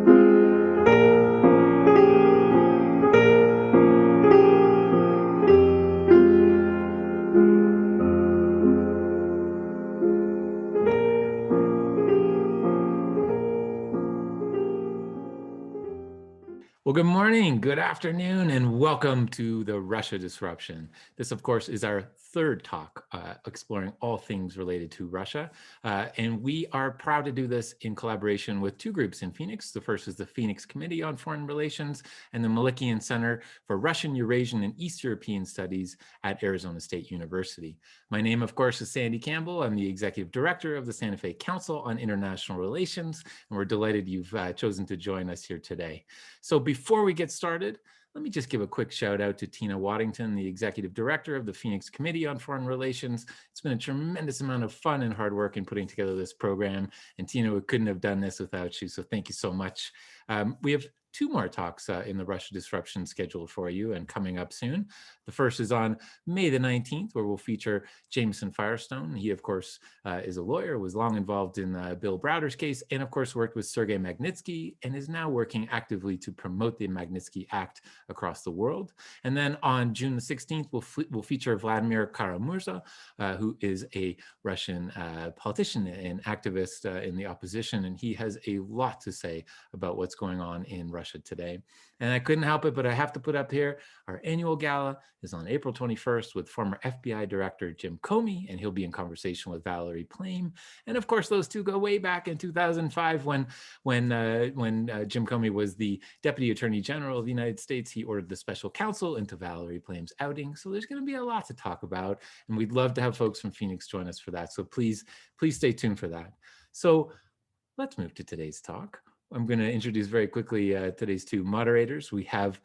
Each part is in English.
Well, good morning, good afternoon, and welcome to the Russia Disruption. This, of course, is our third talk exploring all things related to Russia. And we are proud to do this in collaboration with two groups in Phoenix. The first is the Phoenix Committee on Foreign Relations and the Malikian Center for Russian, Eurasian, and East European Studies at Arizona State University. My name, of course, is Sandy Campbell. I'm the Executive Director of the Santa Fe Council on International Relations, and we're delighted you've chosen to join us here today. So before we get started, let me just give a quick shout out to Tina Waddington, the Executive Director of the Phoenix Committee on Foreign Relations. It's been a tremendous amount of fun and hard work in putting together this program. And Tina, we couldn't have done this without you, so thank you so much. We have two more talks in the Russia Disruption scheduled for you and coming up soon. The first is on May the 19th, where we'll feature Jameson Firestone. He, of course, is a lawyer, was long involved in Bill Browder's case, and of course worked with Sergei Magnitsky, and is now working actively to promote the Magnitsky Act across the world. And then on June the 16th, we'll feature Vladimir Kara-Murza, who is a Russian politician and activist in the opposition, and he has a lot to say about what's going on in Russia today. And I couldn't help it, but I have to put up here, our annual gala is on April 21st with former FBI Director Jim Comey, and he'll be in conversation with Valerie Plame. And of course, those two go way back in 2005 when Jim Comey was the Deputy Attorney General of the United States. He ordered the special counsel into Valerie Plame's outing. So there's going to be a lot to talk about, and we'd love to have folks from Phoenix join us for that. So please stay tuned for that. So let's move to today's talk. I'm going to introduce very quickly today's two moderators. We have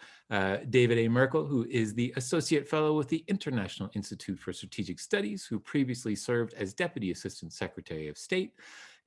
David A. Merkel, who is the Associate Fellow with the International Institute for Strategic Studies, who previously served as Deputy Assistant Secretary of State,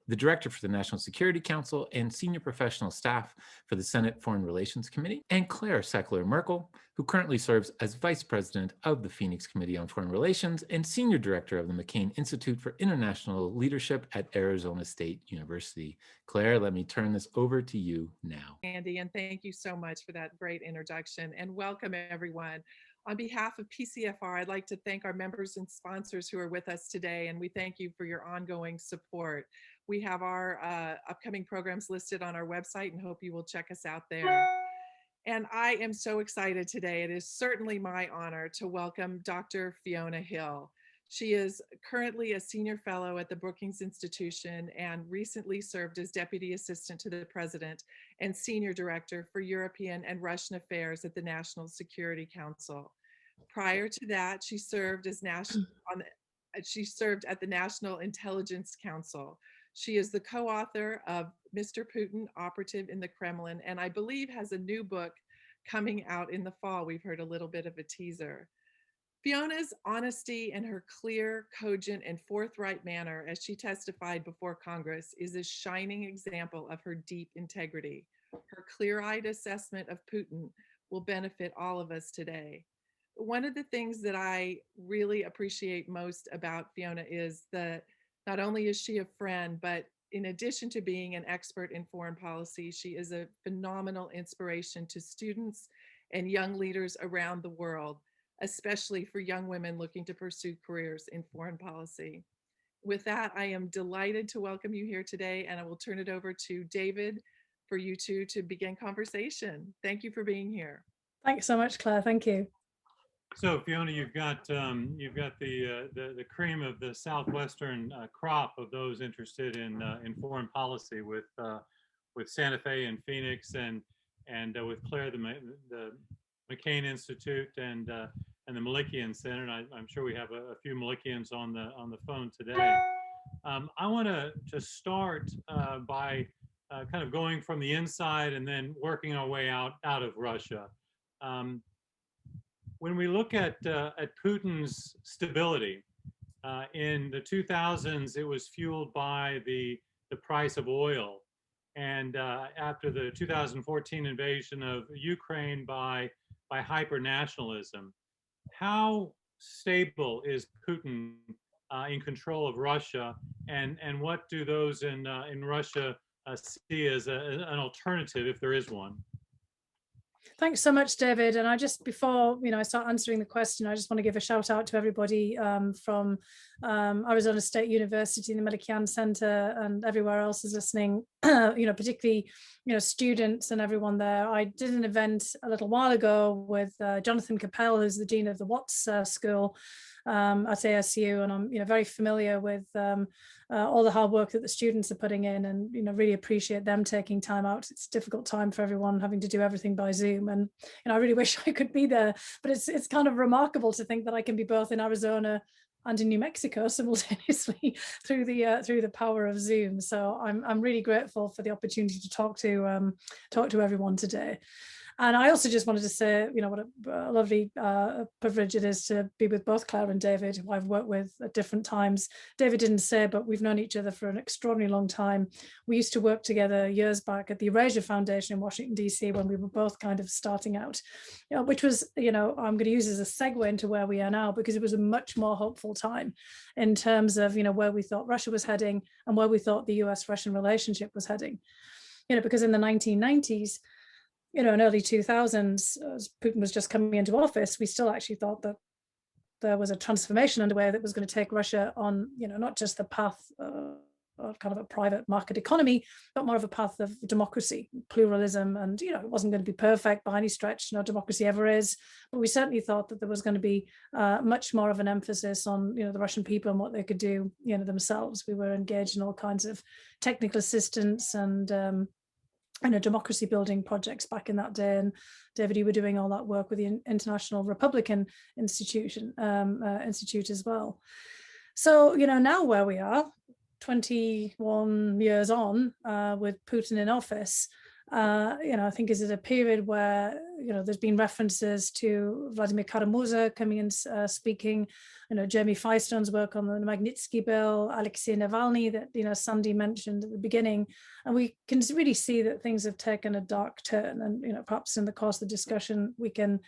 the Director for the National Security Council, and Senior Professional Staff for the Senate Foreign Relations Committee, and Claire Sechler-Merkel, who currently serves as Vice President of the Phoenix Committee on Foreign Relations and Senior Director of the McCain Institute for International Leadership at Arizona State University. Claire, let me turn this over to you now. Andy, and thank you so much for that great introduction, and welcome everyone. On behalf of PCFR, I'd like to thank our members and sponsors who are with us today, and we thank you for your ongoing support. We have our upcoming programs listed on our website and hope you will check us out there. And I am so excited today. It is certainly my honor to welcome Dr. Fiona Hill. She is currently a senior fellow at the Brookings Institution and recently served as Deputy Assistant to the President and Senior Director for European and Russian Affairs at the National Security Council. Prior to that, she served at the National Intelligence Council. She is the co-author of Mr. Putin, Operative in the Kremlin, and I believe has a new book coming out in the fall. We've heard a little bit of a teaser. Fiona's honesty and her clear, cogent, and forthright manner as she testified before Congress is a shining example of her deep integrity. Her clear-eyed assessment of Putin will benefit all of us today. One of the things that I really appreciate most about Fiona is that not only is she a friend, but in addition to being an expert in foreign policy, she is a phenomenal inspiration to students and young leaders around the world, especially for young women looking to pursue careers in foreign policy. With that, I am delighted to welcome you here today, and I will turn it over to David for you two to begin conversation. Thank you for being here. Thanks so much, Claire. Thank you. So Fiona, you've got the cream of the southwestern crop of those interested in foreign policy with Santa Fe and Phoenix and with Claire the McCain Institute and the Malikian Center. And I'm sure we have a few Malikians on the phone today. I want to start by kind of going from the inside and then working our way out of Russia. When we look at Putin's stability, in the 2000s, it was fueled by the price of oil. And after the 2014 invasion of Ukraine by hyper-nationalism, how stable is Putin in control of Russia? And what do those in Russia see as an alternative, if there is one? Thanks so much, David. And I just, before I start answering the question, I just want to give a shout out to everybody from Arizona State University, the Millikan Center, and everywhere else is listening. Particularly students and everyone there. I did an event a little while ago with Jonathan Capel, who's the dean of the Watts School at ASU, and I'm very familiar with all the hard work that the students are putting in, and really appreciate them taking time out. It's a difficult time for everyone having to do everything by Zoom, and I really wish I could be there, but it's kind of remarkable to think that I can be both in Arizona and in New Mexico simultaneously through the power of Zoom. So I'm really grateful for the opportunity to talk to everyone today. And I also just wanted to say, what a lovely privilege it is to be with both Claire and David, who I've worked with at different times. David didn't say, but we've known each other for an extraordinarily long time. We used to work together years back at the Erasure Foundation in Washington, D.C., when we were both kind of starting out, which was, I'm going to use as a segue into where we are now, because it was a much more hopeful time in terms of, where we thought Russia was heading and where we thought the US-Russian relationship was heading. Because in the 1990s, in early 2000s, as Putin was just coming into office, we still actually thought that there was a transformation underway that was going to take Russia on, not just the path of kind of a private market economy, but more of a path of democracy, pluralism. And, it wasn't going to be perfect by any stretch, no democracy ever is, but we certainly thought that there was going to be much more of an emphasis on, the Russian people and what they could do, themselves. We were engaged in all kinds of technical assistance and democracy building projects back in that day. And David, you were doing all that work with the International Republican Institute as well. So, now where we are, 21 years on with Putin in office, I think is at a period where, there's been references to Vladimir Kara-Murza coming and speaking, Jeremy Firestone's work on the Magnitsky bill, Alexei Navalny that, Sandy mentioned at the beginning. And we can really see that things have taken a dark turn. And, perhaps in the course of the discussion, we can,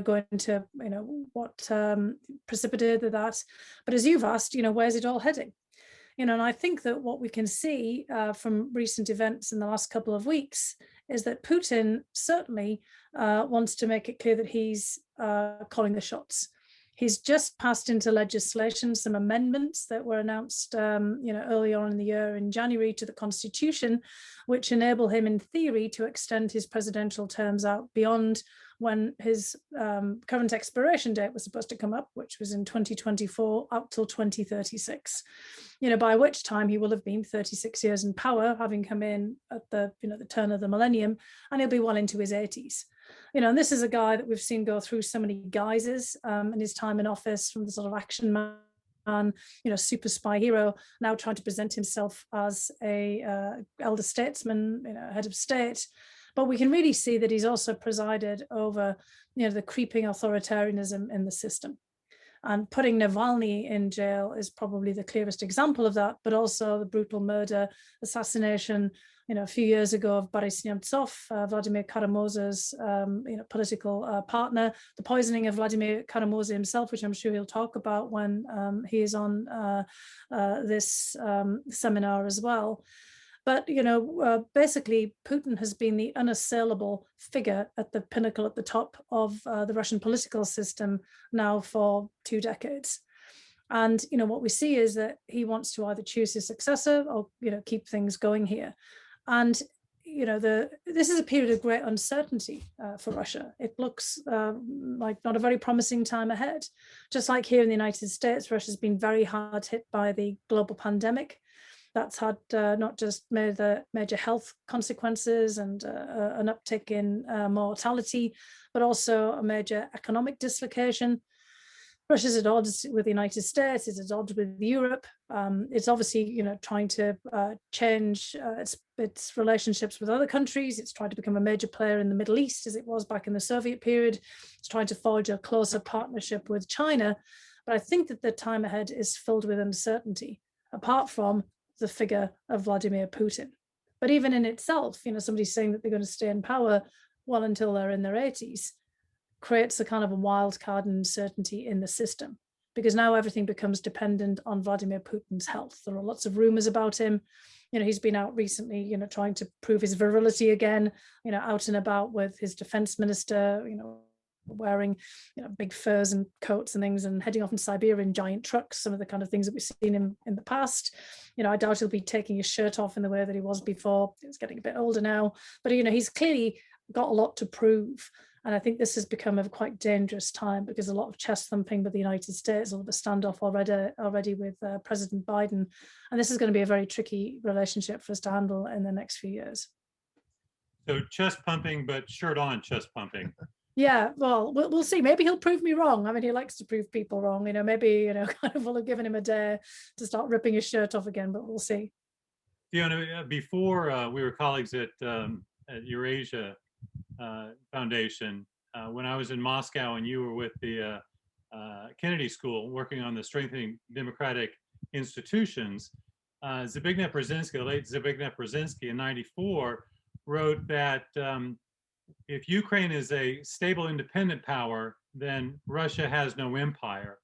go into, what precipitated that. But as you've asked, where's it all heading? And I think that what we can see from recent events in the last couple of weeks is that Putin certainly wants to make it clear that he's calling the shots. He's just passed into legislation some amendments that were announced, early on in the year in January to the Constitution, which enable him, in theory, to extend his presidential terms out beyond when his current expiration date was supposed to come up, which was in 2024, up till 2036. By which time he will have been 36 years in power, having come in at the turn of the millennium, and he'll be well into his 80s. And this is a guy that we've seen go through so many guises in his time in office, from the sort of action man, super spy hero, now trying to present himself as a elder statesman, head of state. But we can really see that he's also presided over, the creeping authoritarianism in the system. And putting Navalny in jail is probably the clearest example of that, but also the brutal murder, assassination, a few years ago of Boris Nemtsov, Vladimir Kara-Murza's, political partner, the poisoning of Vladimir Kara-Murza himself, which I'm sure he'll talk about when he is on this seminar as well. But, basically, Putin has been the unassailable figure at the pinnacle, at the top of the Russian political system now for 2 decades. And, what we see is that he wants to either choose his successor or, keep things going here. And, this is a period of great uncertainty for Russia. It looks like not a very promising time ahead. Just like here in the United States, Russia's been very hard hit by the global pandemic. That's had not just major health consequences and an uptick in mortality, but also a major economic dislocation. Russia's at odds with the United States, it's at odds with Europe. It's obviously, trying to change its relationships with other countries. It's trying to become a major player in the Middle East, as it was back in the Soviet period. It's trying to forge a closer partnership with China. But I think that the time ahead is filled with uncertainty, apart from the figure of Vladimir Putin. But even in itself, somebody saying that they're going to stay in power well until they're in their 80s creates a kind of a wild card uncertainty in the system, because now everything becomes dependent on Vladimir Putin's health. There are lots of rumors about him. He's been out recently, trying to prove his virility again, out and about with his defense minister, wearing big furs and coats and things, and heading off in Siberia in giant trucks, some of the kind of things that we've seen him in the past. I doubt he'll be taking his shirt off in the way that he was before. He's getting a bit older now, but he's clearly got a lot to prove. And I think this has become a quite dangerous time, because a lot of chest thumping with the United States, or the standoff already with President Biden. And this is going to be a very tricky relationship for us to handle in the next few years. So chest pumping, but shirt on chest pumping. Yeah, well, we'll see. Maybe he'll prove me wrong. I mean, he likes to prove people wrong. Maybe, kind of will have given him a day to start ripping his shirt off again, but we'll see. Fiona, before we were colleagues at Eurasia Foundation, when I was in Moscow and you were with the Kennedy School working on the strengthening democratic institutions, Zbigniew Brzezinski, the late Zbigniew Brzezinski in '94, wrote that if Ukraine is a stable independent power, then Russia has no empire.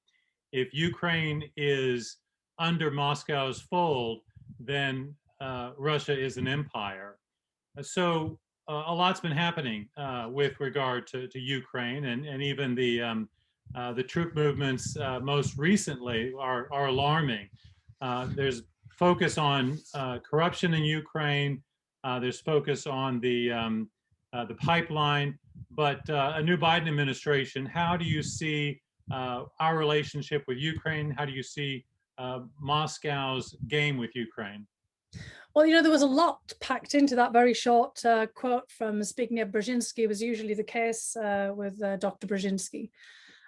If Ukraine is under Moscow's fold, then Russia is an empire. So a lot's been happening with regard to Ukraine, and even the troop movements most recently are alarming. There's focus on corruption in Ukraine. There's focus on the pipeline, but a new Biden administration. How do you see our relationship with Ukraine? How do you see Moscow's game with Ukraine? Well, there was a lot packed into that very short quote from Zbigniew Brzezinski. Was usually the case with Dr. Brzezinski.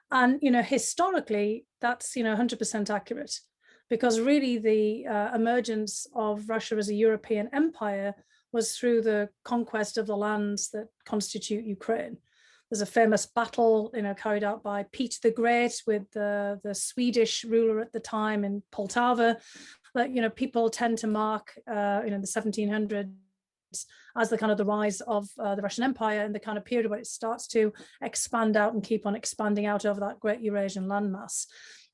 And, historically, that's, 100% accurate, because really the emergence of Russia as a European empire was through the conquest of the lands that constitute Ukraine. There's a famous battle, carried out by Peter the Great with the Swedish ruler at the time in Poltava, that, people tend to mark, the 1700s as the kind of the rise of the Russian Empire, and the kind of period where it starts to expand out and keep on expanding out over that great Eurasian landmass.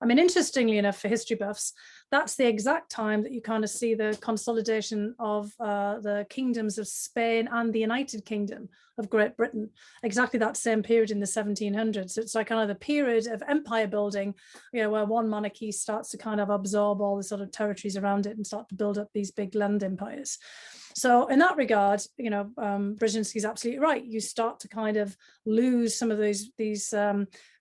I mean, interestingly enough, for history buffs, that's the exact time that you kind of see the consolidation of the kingdoms of Spain and the United Kingdom of Great Britain, exactly that same period in the 1700s. So it's like kind of the period of empire building, where one monarchy starts to kind of absorb all the sort of territories around it and start to build up these big land empires. So in that regard, Brzezinski is absolutely right. You start to kind of lose some of these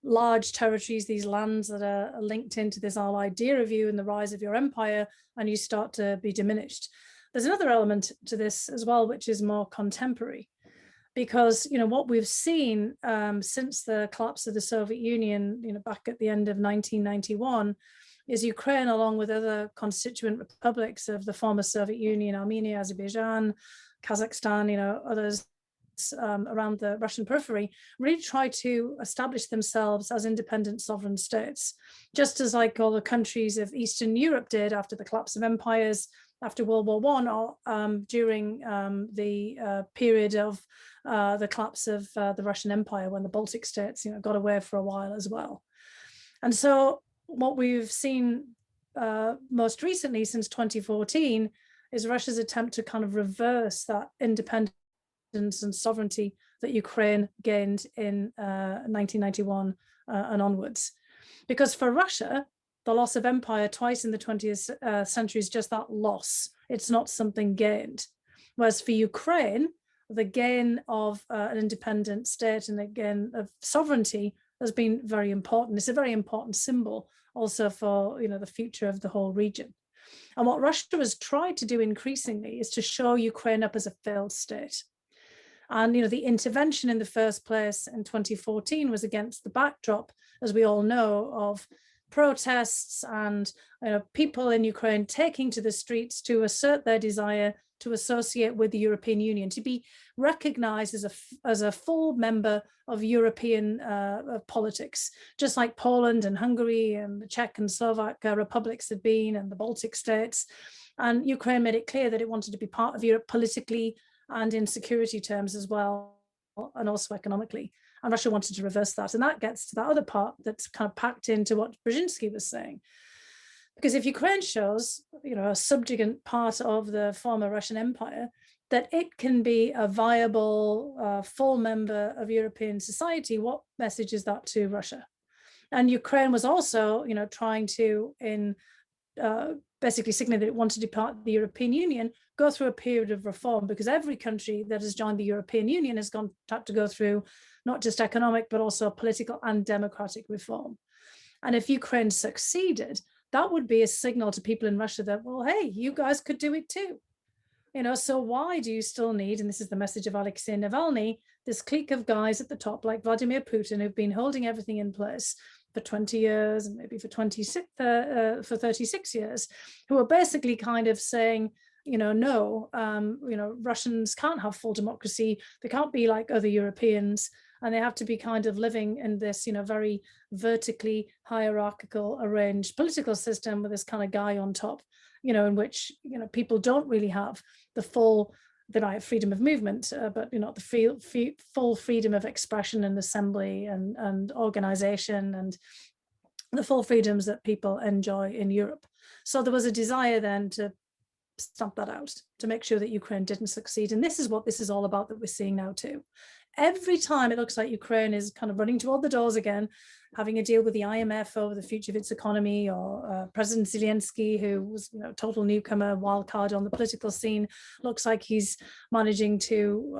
large territories, these lands that are linked into this whole idea of you and the rise of your empire, and you start to be diminished. There's another element to this as well, which is more contemporary, because what we've seen since the collapse of the Soviet Union, back at the end of 1991, is Ukraine, along with other constituent republics of the former Soviet Union, Armenia, Azerbaijan, Kazakhstan, others around the Russian periphery, really try to establish themselves as independent sovereign states, just as like all the countries of Eastern Europe did after the collapse of empires after World War I, or during the period of the collapse of the Russian Empire, when the Baltic states got away for a while as well. And so what we've seen most recently since 2014 is Russia's attempt to kind of reverse that independence and sovereignty that Ukraine gained in 1991 and onwards. Because for Russia, the loss of empire twice in the 20th century is just that loss. It's not something gained. Whereas for Ukraine, the gain of an independent state and the gain of sovereignty has been very important. It's a very important symbol also for the future of the whole region. And what Russia has tried to do increasingly is to show Ukraine up as a failed state. And the intervention in the first place in 2014 was against the backdrop, as we all know, of protests and people in Ukraine taking to the streets to assert their desire to associate with the European Union, to be recognized as a full member of European politics, just like Poland and Hungary and the Czech and Slovak republics had been, and the Baltic states. And Ukraine made it clear that it wanted to be part of Europe politically and in security terms as well, and also economically. And Russia wanted to reverse that. And that gets to that other part that's kind of packed into what Brzezinski was saying. Because if Ukraine shows, a subjugant part of the former Russian Empire, that it can be a viable, full member of European society, what message is that to Russia? And Ukraine was also, trying to, basically signaling that it wanted to depart the European Union, go through a period of reform, because every country that has joined the European Union has had to go through not just economic, but also political and democratic reform. And if Ukraine succeeded, that would be a signal to people in Russia that, well, hey, you guys could do it too. So why do you still need, and this is the message of Alexei Navalny, this clique of guys at the top like Vladimir Putin, who've been holding everything in place for 20 years and maybe for 36 years, who are basically kind of saying, no, Russians can't have full democracy. They can't be like other Europeans, and they have to be kind of living in this, very vertically hierarchical arranged political system with this kind of guy on top, in which, people don't really have the full, they might have freedom of movement, but not the full freedom of expression and assembly and organization and the full freedoms that people enjoy in Europe. So there was a desire then to stamp that out, to make sure that Ukraine didn't succeed. And this is what this is all about that we're seeing now too. Every time it looks like Ukraine is kind of running toward the doors again, having a deal with the IMF over the future of its economy, or President Zelensky, who was total newcomer, wild card on the political scene, looks like he's managing to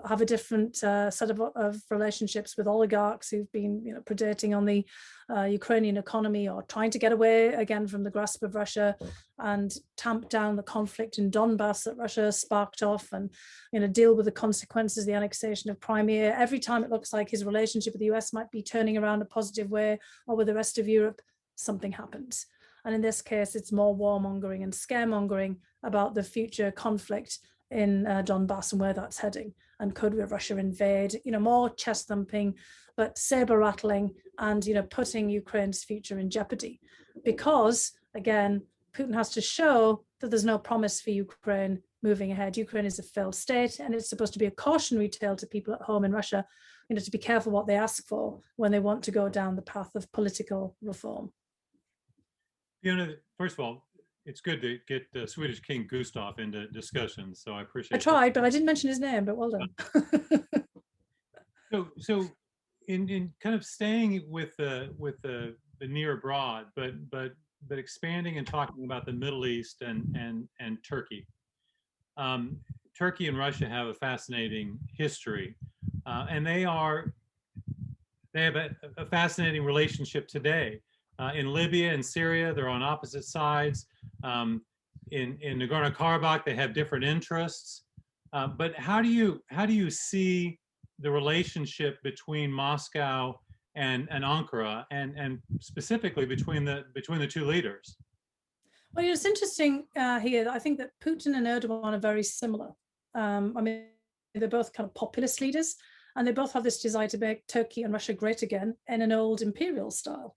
have a different set of relationships with oligarchs who've been predating on the Ukrainian economy, or trying to get away again from the grasp of Russia and tamp down the conflict in Donbass that Russia sparked off, and deal with the consequences of the annexation of Crimea. Every time it looks like his relationship with the US might be turning around a positive way, or with the rest of Europe, something happens. And in this case, it's more warmongering and scaremongering about the future conflict in Donbass and where that's heading. And could Russia invade? More chest thumping, but saber rattling, and putting Ukraine's future in jeopardy. Because again, Putin has to show that there's no promise for Ukraine moving ahead. Ukraine is a failed state, and it's supposed to be a cautionary tale to people at home in Russia, to be careful what they ask for when they want to go down the path of political reform. First of all, it's good to get Swedish King Gustav into discussions, so I appreciate. I tried, but I didn't mention his name. But well done. So in kind of staying with the near abroad, but expanding and talking about the Middle East and Turkey. Turkey and Russia have a fascinating history, and they have a fascinating relationship today. In Libya and Syria, they're on opposite sides. In Nagorno-Karabakh, they have different interests. But how do you see the relationship between Moscow and Ankara, and specifically between the two leaders? Well, it's interesting here. I think that Putin and Erdogan are very similar. They're both kind of populist leaders, and they both have this desire to make Turkey and Russia great again in an old imperial style.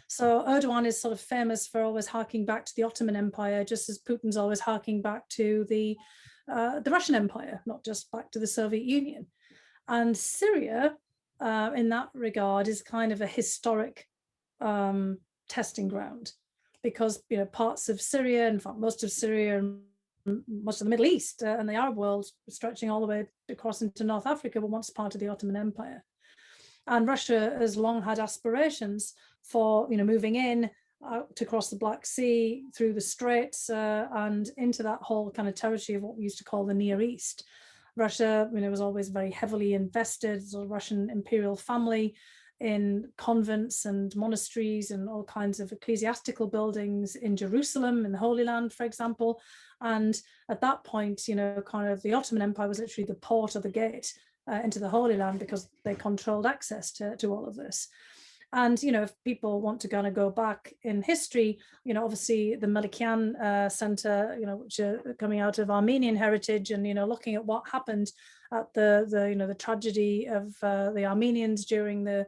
So Erdogan is sort of famous for always harking back to the Ottoman Empire, just as Putin's always harking back to the Russian Empire, not just back to the Soviet Union. And Syria, in that regard, is kind of a historic testing ground, because parts of Syria, in fact most of Syria and most of the Middle East and the Arab world, stretching all the way across into North Africa, were once part of the Ottoman Empire. And Russia has long had aspirations for moving in to cross the Black Sea, through the Straits, and into that whole kind of territory of what we used to call the Near East. Russia, was always very heavily invested, the Russian imperial family, in convents and monasteries and all kinds of ecclesiastical buildings in Jerusalem, in the Holy Land, for example. And at that point, kind of the Ottoman Empire was literally the port or the gate into the Holy Land, because they controlled access to all of this. And, if people want to kind of go back in history, obviously the Melikian Center, which are coming out of Armenian heritage, and, looking at what happened at the tragedy of the Armenians during the,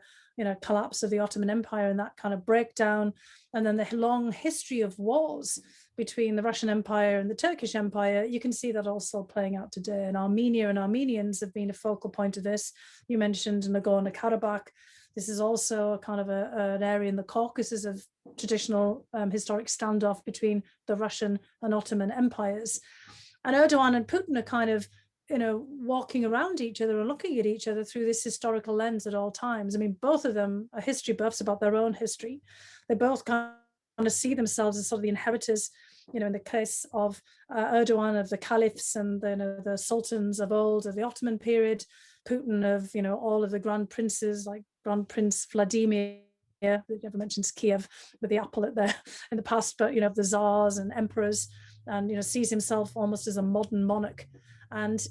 collapse of the Ottoman Empire and that kind of breakdown. And then the long history of wars between the Russian Empire and the Turkish Empire, you can see that also playing out today. And Armenia and Armenians have been a focal point of this. You mentioned Nagorno-Karabakh. This is also a kind of an area in the Caucasus of traditional historic standoff between the Russian and Ottoman empires. And Erdogan and Putin are kind of, walking around each other and looking at each other through this historical lens at all times. I mean, both of them are history buffs about their own history. They both kind of see themselves as sort of the inheritors, in the case of Erdogan, of the caliphs and the sultans of old, of the Ottoman period, Putin of, all of the grand princes like Grand Prince Vladimir. He never mentions Kiev with the apple in the past, but, the czars and emperors, and, sees himself almost as a modern monarch. And,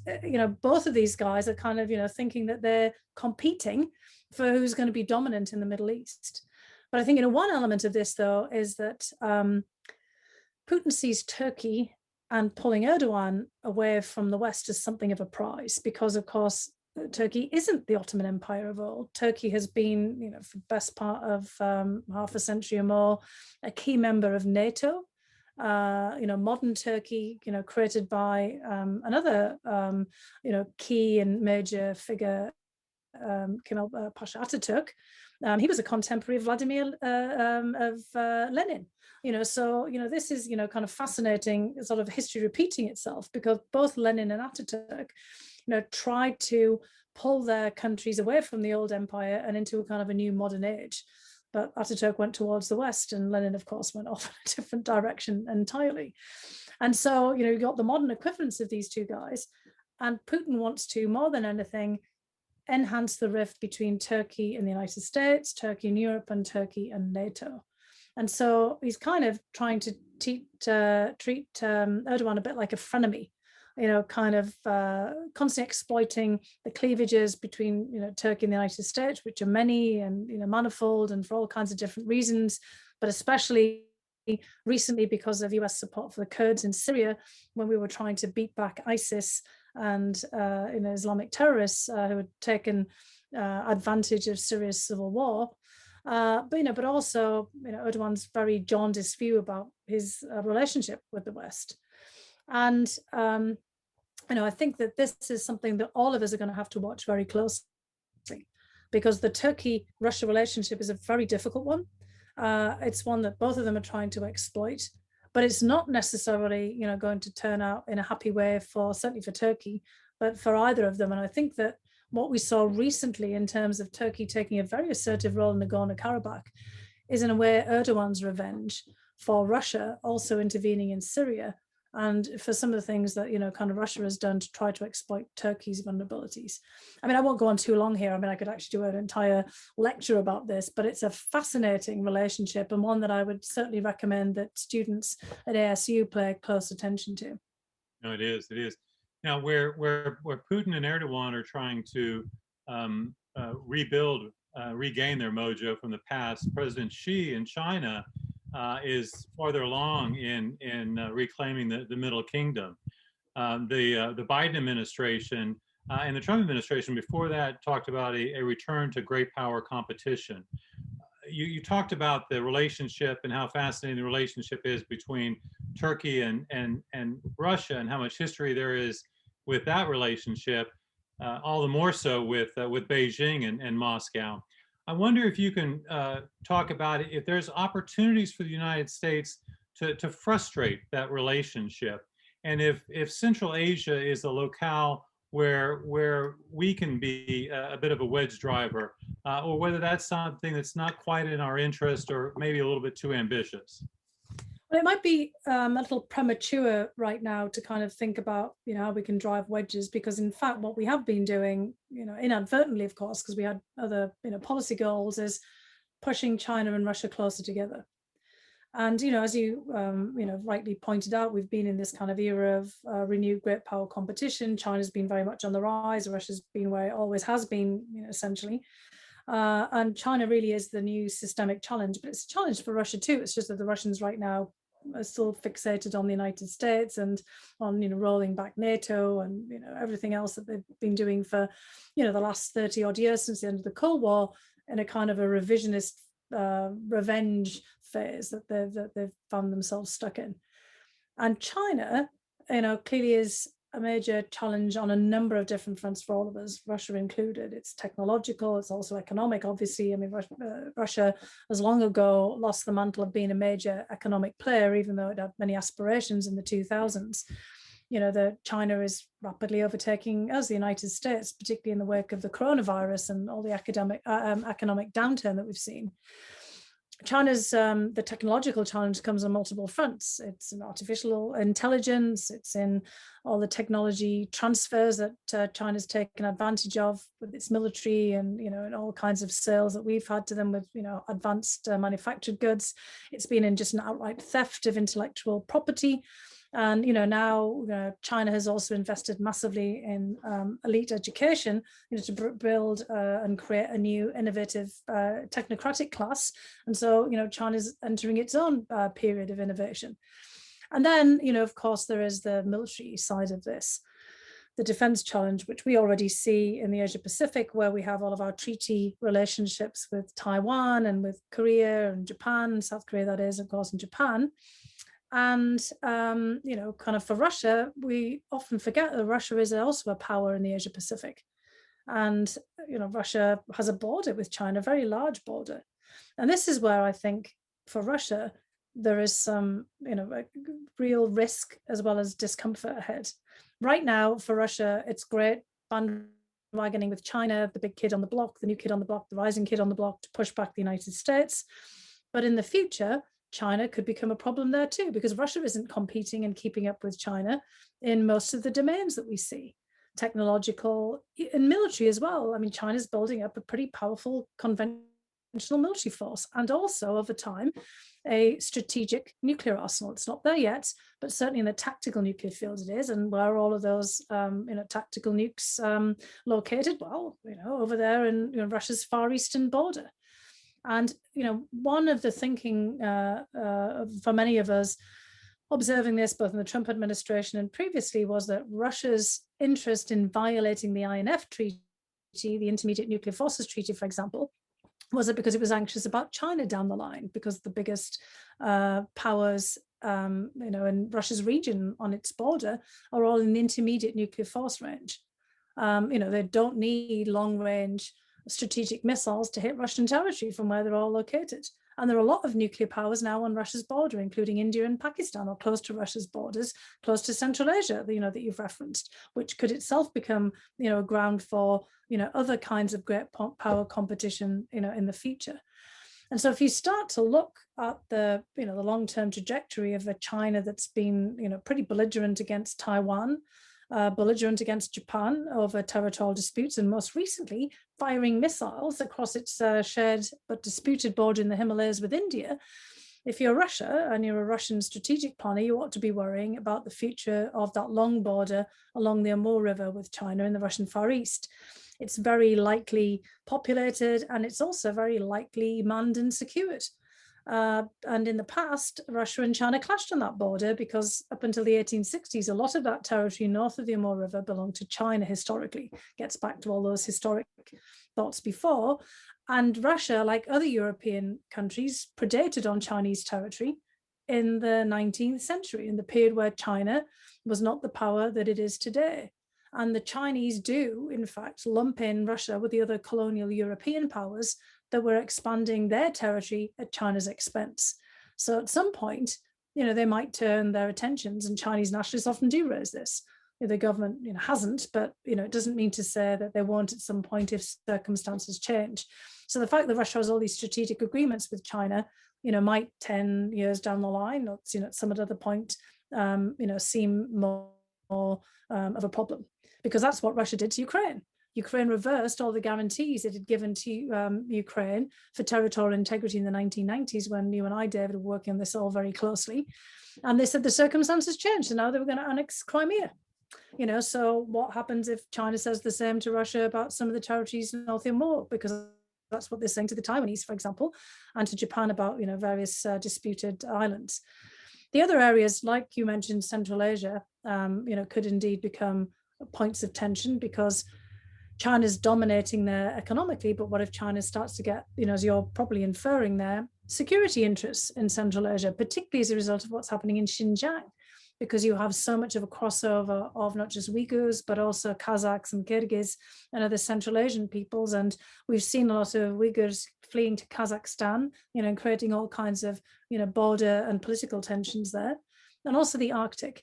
both of these guys are kind of, thinking that they're competing for who's going to be dominant in the Middle East. But I think, one element of this, though, is that Putin sees Turkey and pulling Erdogan away from the West as something of a prize, because, of course, Turkey isn't the Ottoman Empire of old. Turkey has been, for the best part of half a century or more, a key member of NATO. Modern Turkey, created by another, key and major figure, Kemal Pasha Ataturk. He was a contemporary of Vladimir Lenin. So this is kind of fascinating sort of history repeating itself, because both Lenin and Ataturk tried to pull their countries away from the old empire and into a kind of a new modern age. But Ataturk went towards the West, and Lenin, of course, went off in a different direction entirely. And so, you got the modern equivalents of these two guys. And Putin wants to, more than anything, enhance the rift between Turkey and the United States, Turkey and Europe, and Turkey and NATO. And so he's kind of trying to treat Erdogan a bit like a frenemy, kind of constantly exploiting the cleavages between, Turkey and the United States, which are many and, manifold and for all kinds of different reasons, but especially recently because of US support for the Kurds in Syria, when we were trying to beat back ISIS and Islamic terrorists who had taken advantage of Syria's civil war. But also, Erdogan's very jaundiced view about his relationship with the West. And I think that this is something that all of us are going to have to watch very closely, because the Turkey-Russia relationship is a very difficult one. It's one that both of them are trying to exploit, but it's not necessarily, going to turn out in a happy way certainly for Turkey, but for either of them. And I think that what we saw recently in terms of Turkey taking a very assertive role in Nagorno-Karabakh is, in a way, Erdogan's revenge for Russia also intervening in Syria, and for some of the things that, kind of Russia has done to try to exploit Turkey's vulnerabilities. I mean, I won't go on too long here. I mean, I could actually do an entire lecture about this, but it's a fascinating relationship, and one that I would certainly recommend that students at ASU pay close attention to. No, it is. It is. Now, where Putin and Erdogan are trying to regain their mojo from the past, President Xi in China is farther along in reclaiming the Middle Kingdom. The Biden administration and the Trump administration before that talked about a return to great power competition. You talked about the relationship and how fascinating the relationship is between Turkey and Russia, and how much history there is with that relationship, all the more so with Beijing and Moscow. I wonder if you can talk about if there's opportunities for the United States to frustrate that relationship, and if Central Asia is a locale where we can be a bit of a wedge driver, or whether that's something that's not quite in our interest or maybe a little bit too ambitious. Well, it might be a little premature right now to kind of think about, how we can drive wedges, because in fact, what we have been doing, inadvertently, of course, because we had other, policy goals, is pushing China and Russia closer together. And, as you, rightly pointed out, we've been in this kind of era of renewed great power competition. China's been very much on the rise. Russia's been where it always has been, essentially. And China really is the new systemic challenge, but it's a challenge for Russia too. It's just that the Russians right now are still fixated on the United States and on, rolling back NATO and, everything else that they've been doing for, the last 30 odd years since the end of the Cold War, in a kind of a revisionist revenge phase that they've found themselves stuck in. And China, clearly is a major challenge on a number of different fronts for all of us, Russia included. It's technological, it's also economic, obviously. I mean, Russia has long ago lost the mantle of being a major economic player, even though it had many aspirations in the 2000s. China is rapidly overtaking us, the United States, particularly in the wake of the coronavirus and all the economic downturn that we've seen. China's the technological challenge comes on multiple fronts. It's in artificial intelligence. It's in all the technology transfers that China's taken advantage of with its military and and all kinds of sales that we've had to them with advanced manufactured goods. It's been in just an outright theft of intellectual property. And now China has also invested massively in elite education, to build and create a new innovative technocratic class. And so China's entering its own period of innovation. And then of course there is the military side of this, the defense challenge, which we already see in the Asia Pacific, where we have all of our treaty relationships with Taiwan and with Korea and Japan, South Korea, that is, of course, and Japan. And, kind of for Russia, we often forget that Russia is also a power in the Asia Pacific. And, Russia has a border with China, a very large border. And this is where I think for Russia, there is some, a real risk as well as discomfort ahead. Right now, for Russia, it's great bandwagoning with China, the big kid on the block, the new kid on the block, the rising kid on the block to push back the United States. But in the future, China could become a problem there too, because Russia isn't competing and keeping up with China in most of the domains that we see, technological and military as well. I mean, China's building up a pretty powerful conventional military force and also over time a strategic nuclear arsenal. It's not there yet, but certainly in the tactical nuclear field it is. And where are all of those tactical nukes located? Well, over there in Russia's far eastern border. And, one of the thinking for many of us observing this, both in the Trump administration and previously, was that Russia's interest in violating the INF Treaty, the Intermediate Nuclear Forces Treaty, for example, was it because it was anxious about China down the line, because the biggest powers, in Russia's region on its border are all in the intermediate nuclear force range. They don't need long range strategic missiles to hit Russian territory from where they're all located. And there are a lot of nuclear powers now on Russia's border, including India and Pakistan, or close to Russia's borders, close to Central Asia, that you've referenced, which could itself become, a ground for, other kinds of great power competition, in the future. And so if you start to look at the, the long-term trajectory of a China that's been, pretty belligerent against Taiwan, belligerent against Japan over territorial disputes, and most recently firing missiles across its shared but disputed border in the Himalayas with India. If you're Russia and you're a Russian strategic planner, you ought to be worrying about the future of that long border along the Amur River with China in the Russian Far East. It's very likely populated, and it's also very likely manned and secured. And in the past, Russia and China clashed on that border because up until the 1860s, a lot of that territory north of the Amur River belonged to China historically. Gets back to all those historic thoughts before. And Russia, like other European countries, predated on Chinese territory in the 19th century, in the period where China was not the power that it is today. And the Chinese do, in fact, lump in Russia with the other colonial European powers that were expanding their territory at China's expense. So at some point, they might turn their attentions, and Chinese nationalists often do raise this. The government, hasn't, but it doesn't mean to say that they won't at some point if circumstances change. So the fact that Russia has all these strategic agreements with China, might 10 years down the line, or at some other point, seem more of a problem, because that's what Russia did to Ukraine. Ukraine reversed all the guarantees it had given to Ukraine for territorial integrity in the 1990s, when you and I, David, were working on this all very closely. And they said the circumstances changed, and now they were going to annex Crimea. So what happens if China says the same to Russia about some of the territories north of Amur? Because that's what they're saying to the Taiwanese, for example, and to Japan about, various disputed islands. The other areas, like you mentioned, Central Asia, could indeed become points of tension, because China's dominating there economically, but what if China starts to get, as you're probably inferring there, security interests in Central Asia, particularly as a result of what's happening in Xinjiang? because you have so much of a crossover of not just Uyghurs, but also Kazakhs and Kyrgyz and other Central Asian peoples. And we've seen a lot of Uyghurs fleeing to Kazakhstan, and creating all kinds of, border and political tensions there. And also the Arctic.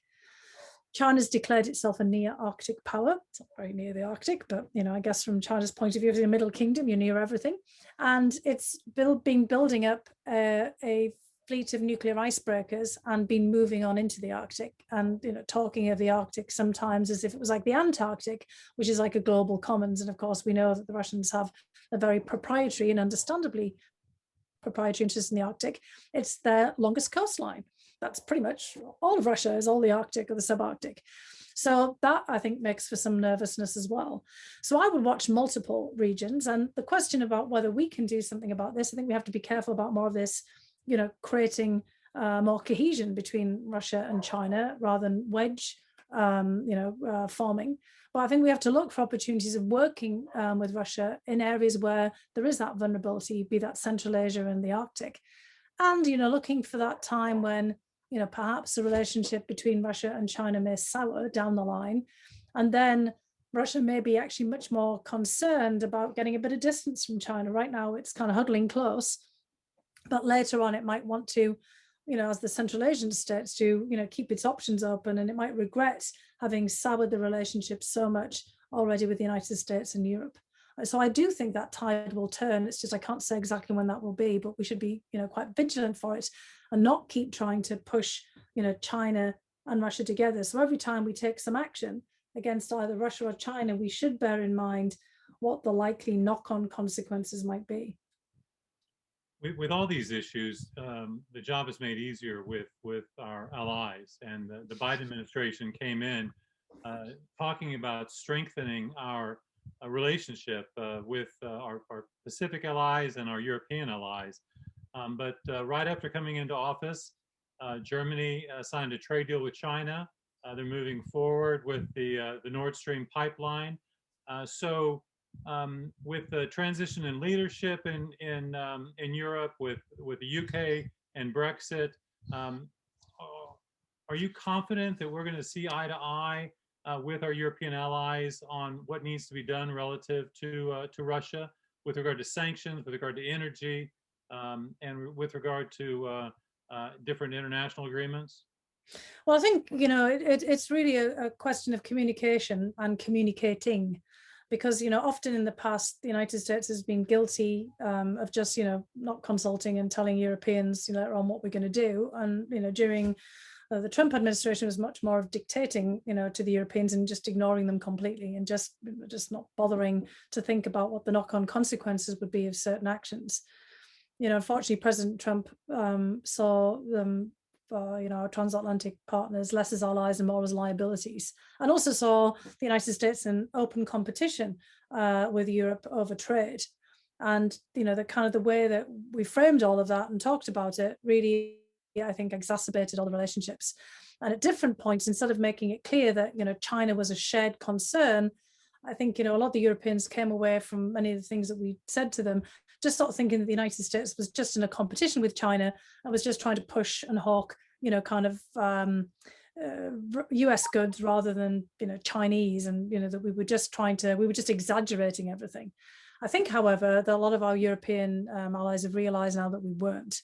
China's declared itself a near-Arctic power. It's not very near the Arctic, but I guess from China's point of view, as a Middle Kingdom, you're near everything. And it's been building up a fleet of nuclear icebreakers and been moving on into the Arctic, and talking of the Arctic sometimes as if it was like the Antarctic, which is like a global commons. And of course, we know that the Russians have a very proprietary and understandably proprietary interest in the Arctic. It's their longest coastline. That's pretty much all of Russia, is all the Arctic or the subarctic. So that, I think, makes for some nervousness as well. So I would watch multiple regions. And the question about whether we can do something about this, I think we have to be careful about more of this, creating more cohesion between Russia and China rather than wedge, forming. But I think we have to look for opportunities of working with Russia in areas where there is that vulnerability, be that Central Asia and the Arctic. And, looking for that time when, perhaps the relationship between Russia and China may sour down the line. And then Russia may be actually much more concerned about getting a bit of distance from China. Right now, it's kind of huddling close. But later on, it might want to, as the Central Asian states do, keep its options open. And it might regret having soured the relationship so much already with the United States and Europe. So I do think that tide will turn. It's just I can't say exactly when that will be, but we should be, quite vigilant for it and not keep trying to push, China and Russia together. So every time we take some action against either Russia or China, we should bear in mind what the likely knock-on consequences might be. With all these issues, the job is made easier with our allies, and the Biden administration came in talking about strengthening our relationship with our Pacific allies and our European allies. But right after coming into office, Germany signed a trade deal with China. They're moving forward with the Nord Stream pipeline. So with the transition in leadership in Europe, with the UK and Brexit, are you confident that we're going to see eye to eye with our European allies on what needs to be done relative to Russia with regard to sanctions, with regard to energy, and with regard to different international agreements? Well, I think, it's really a question of communication and communicating, because, often in the past, the United States has been guilty of just, not consulting and telling Europeans, later on what we're going to do. And, during the Trump administration was much more of dictating, to the Europeans and just ignoring them completely and just not bothering to think about what the knock-on consequences would be of certain actions. Unfortunately, President Trump saw them, our transatlantic partners, less as allies and more as liabilities, and also saw the United States in open competition with Europe over trade. And, the way that we framed all of that and talked about it really, I think, exacerbated all the relationships. And at different points, instead of making it clear that, China was a shared concern, I think, a lot of the Europeans came away from many of the things that we said to them, just sort of thinking that the United States was just in a competition with China and was just trying to push and hawk, US goods rather than, Chinese, and, that we were just exaggerating everything. I think, however, that a lot of our European allies have realized now that we weren't.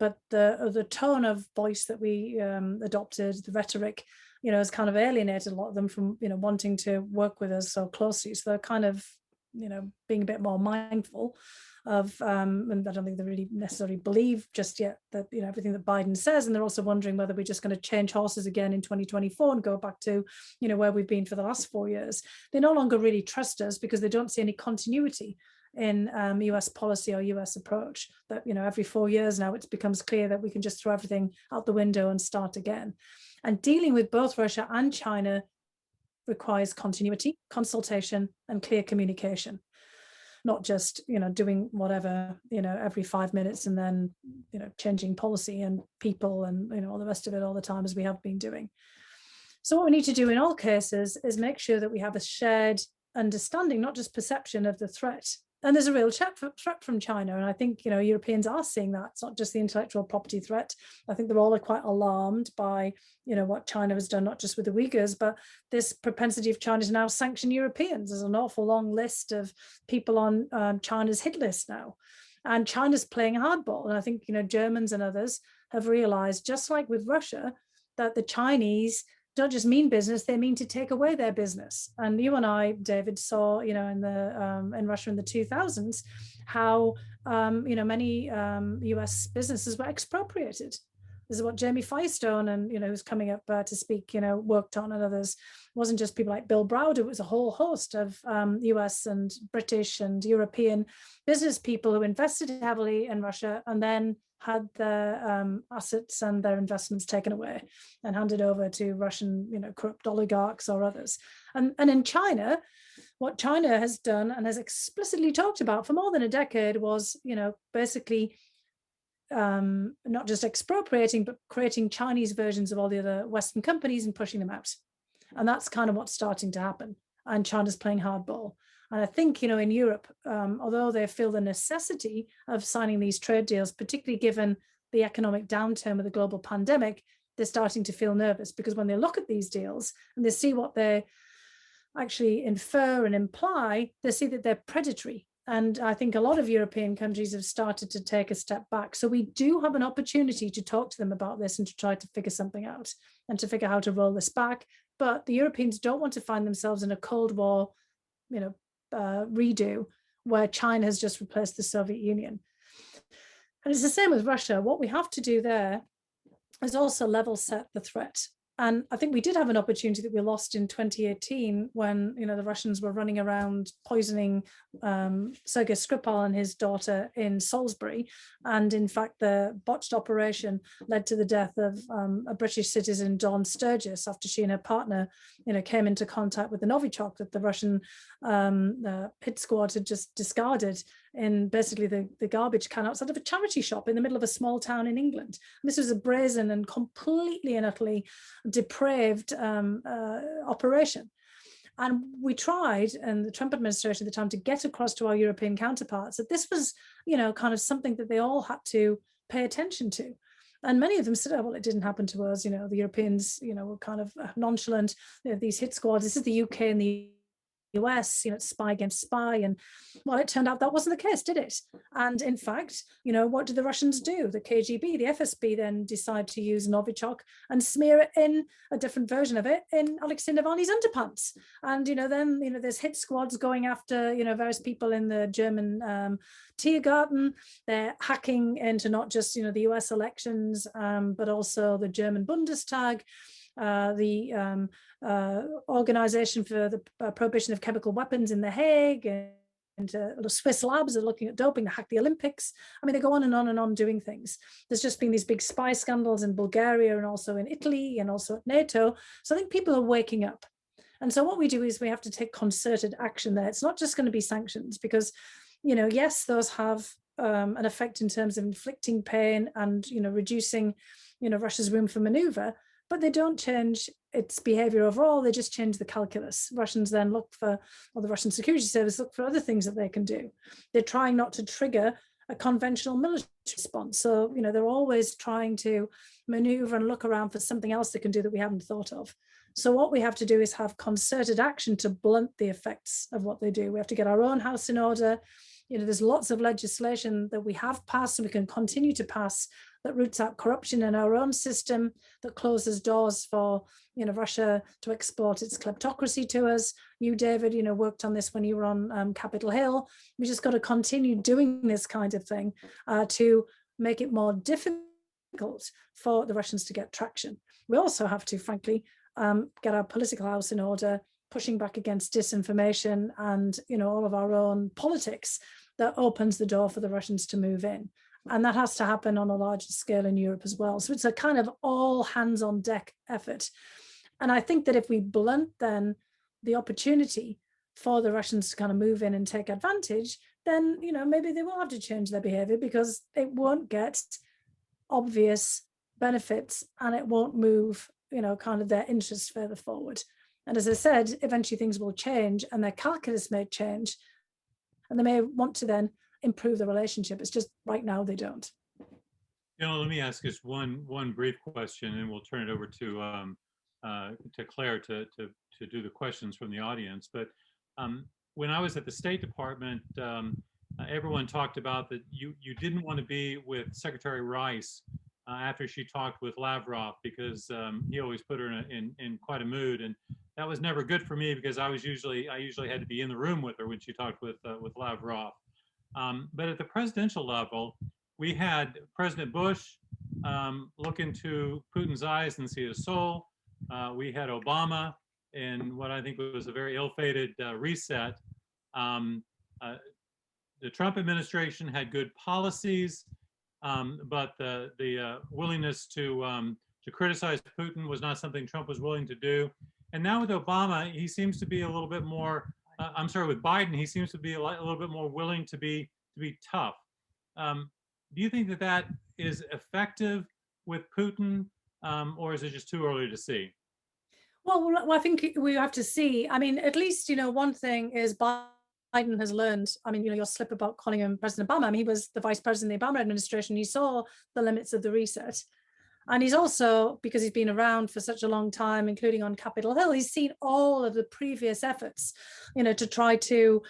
But the tone of voice that we adopted, the rhetoric, has kind of alienated a lot of them from, wanting to work with us so closely. So they're kind of, being a bit more mindful of, and I don't think they really necessarily believe just yet that, everything that Biden says. And they're also wondering whether we're just going to change horses again in 2024 and go back to, where we've been for the last 4 years. They no longer really trust us because they don't see any continuity in US policy or US approach. That, every 4 years now, it becomes clear that we can just throw everything out the window and start again. And dealing with both Russia and China requires continuity, consultation, and clear communication. Not just, doing whatever, every 5 minutes and then, changing policy and people and, all the rest of it all the time as we have been doing. So what we need to do in all cases is make sure that we have a shared understanding, not just perception of the threat, And there's a real threat from China. And I think, Europeans are seeing that. It's not just the intellectual property threat. I think they're all quite alarmed by, what China has done, not just with the Uyghurs, but this propensity of China to now sanction Europeans. There's an awful long list of people on China's hit list now. And China's playing hardball. And I think, Germans and others have realized, just like with Russia, that the Chinese don't just mean business, they mean to take away their business. And you and I, David, saw, in Russia in the 2000s, how, many US businesses were expropriated. This is what Jamie Firestone and, who's coming up to speak, worked on, and others. It wasn't just people like Bill Browder, it was a whole host of US and British and European business people who invested heavily in Russia and then had their assets and their investments taken away and handed over to Russian, corrupt oligarchs or others. And in China, what China has done and has explicitly talked about for more than a decade was, basically not just expropriating, but creating Chinese versions of all the other Western companies and pushing them out. And that's kind of what's starting to happen. And China's playing hardball. And I think, in Europe, although they feel the necessity of signing these trade deals, particularly given the economic downturn with the global pandemic, they're starting to feel nervous, because when they look at these deals and they see what they actually infer and imply, they see that they're predatory. And I think a lot of European countries have started to take a step back. So we do have an opportunity to talk to them about this and to try to figure something out and to figure out how to roll this back. But the Europeans don't want to find themselves in a Cold War, redo where China has just replaced the Soviet Union. And it's the same with Russia. What we have to do there is also level set the threat. And I think we did have an opportunity that we lost in 2018 when, the Russians were running around poisoning Sergei Skripal and his daughter in Salisbury. And in fact, the botched operation led to the death of a British citizen, Dawn Sturgis, after she and her partner, came into contact with the Novichok that the Russian hit squad had just discarded in basically the garbage can outside of a charity shop in the middle of a small town in England. And this was a brazen and completely and utterly depraved operation. And we tried, and the Trump administration at the time, to get across to our European counterparts that this was, kind of something that they all had to pay attention to. And many of them said, oh, well, it didn't happen to us. The Europeans, were kind of nonchalant. These hit squads, this is the UK and the US, it's spy against spy. And well, it turned out that wasn't the case, did it? And in fact, what did the Russians do? The KGB, the FSB then decide to use Novichok and smear it in a different version of it in Alexei Navalny's underpants. And, then, there's hit squads going after, various people in the German Tiergarten. They're hacking into not just, the US elections, but also the German Bundestag. The Organization for the Prohibition of Chemical Weapons in The Hague, and the Swiss labs are looking at doping to hack the Olympics. I mean, they go on and on doing things. There's just been these big spy scandals in Bulgaria and also in Italy and also at NATO. So I think people are waking up. And so what we do is we have to take concerted action there. It's not just going to be sanctions because, yes, those have an effect in terms of inflicting pain and, reducing, Russia's room for maneuver. But they don't change its behavior overall. They just change the calculus. Russians then look for, or the Russian security service look for other things that they can do. They're trying not to trigger a conventional military response. So, they're always trying to maneuver and look around for something else they can do that we haven't thought of. So what we have to do is have concerted action to blunt the effects of what they do. We have to get our own house in order. There's lots of legislation that we have passed and we can continue to pass that roots out corruption in our own system, that closes doors for, Russia to export its kleptocracy to us. You, David, worked on this when you were on Capitol Hill. We just got to continue doing this kind of thing to make it more difficult for the Russians to get traction. We also have to, frankly, get our political house in order, pushing back against disinformation and, all of our own politics that opens the door for the Russians to move in. And that has to happen on a larger scale in Europe as well. So it's a kind of all hands on deck effort. And I think that if we blunt then the opportunity for the Russians to kind of move in and take advantage, then, maybe they will have to change their behavior because it won't get obvious benefits and it won't move, kind of their interests further forward. And as I said, eventually things will change and their calculus may change. And they may want to then improve the relationship. It's just right now they don't. Let me ask just one brief question, and we'll turn it over to Claire to do the questions from the audience. But when I was at the State Department, everyone talked about that you didn't want to be with Secretary Rice after she talked with Lavrov, because he always put her in quite a mood, and that was never good for me, because I usually had to be in the room with her when she talked with Lavrov. But at the presidential level, we had President Bush look into Putin's eyes and see his soul. We had Obama in what I think was a very ill-fated reset. The Trump administration had good policies, but the willingness to criticize Putin was not something Trump was willing to do. And now with Obama, he seems to be a little bit more. I'm sorry, with Biden, he seems to be a little bit more willing to be tough. Do you think that is effective with Putin, or is it just too early to see? Well, I think we have to see. I mean, at least, one thing is Biden has learned. I mean, your slip about calling him President Obama. I mean, he was the vice president of the Obama administration. He saw the limits of the reset. And he's also, because he's been around for such a long time, including on Capitol Hill, he's seen all of the previous efforts, to try to,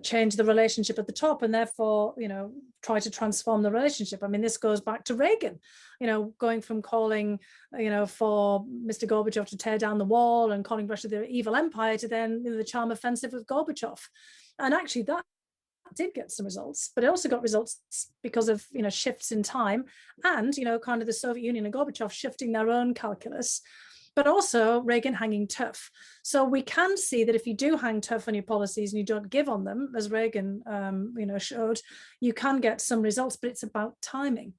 change the relationship at the top, and therefore, try to transform the relationship. I mean, this goes back to Reagan, going from calling, for Mr. Gorbachev to tear down the wall and calling Russia the evil empire, to then the charm offensive with Gorbachev. And actually that did get some results, but it also got results because of shifts in time, and kind of the Soviet Union and Gorbachev shifting their own calculus, but also Reagan hanging tough. So we can see that if you do hang tough on your policies and you don't give on them, as Reagan showed, you can get some results, but it's about timing.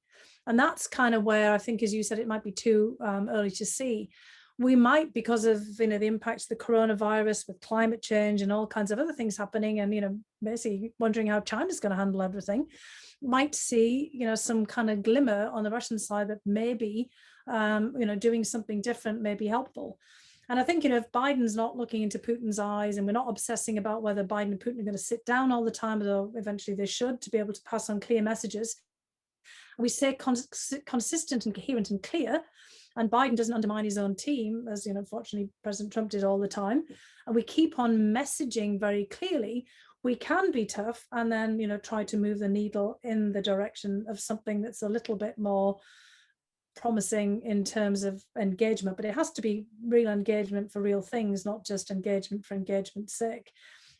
And that's kind of where I think, as you said, it might be too early to see. We might, because of the impacts of the coronavirus with climate change and all kinds of other things happening, and basically wondering how China's going to handle everything, might see some kind of glimmer on the Russian side that maybe doing something different may be helpful. And I think if Biden's not looking into Putin's eyes, and we're not obsessing about whether Biden and Putin are going to sit down all the time, although eventually they should, to be able to pass on clear messages, we stay consistent and coherent and clear, and Biden doesn't undermine his own team, as unfortunately President Trump did all the time, and we keep on messaging very clearly, we can be tough and then try to move the needle in the direction of something that's a little bit more promising in terms of engagement. But it has to be real engagement for real things, not just engagement for engagement's sake.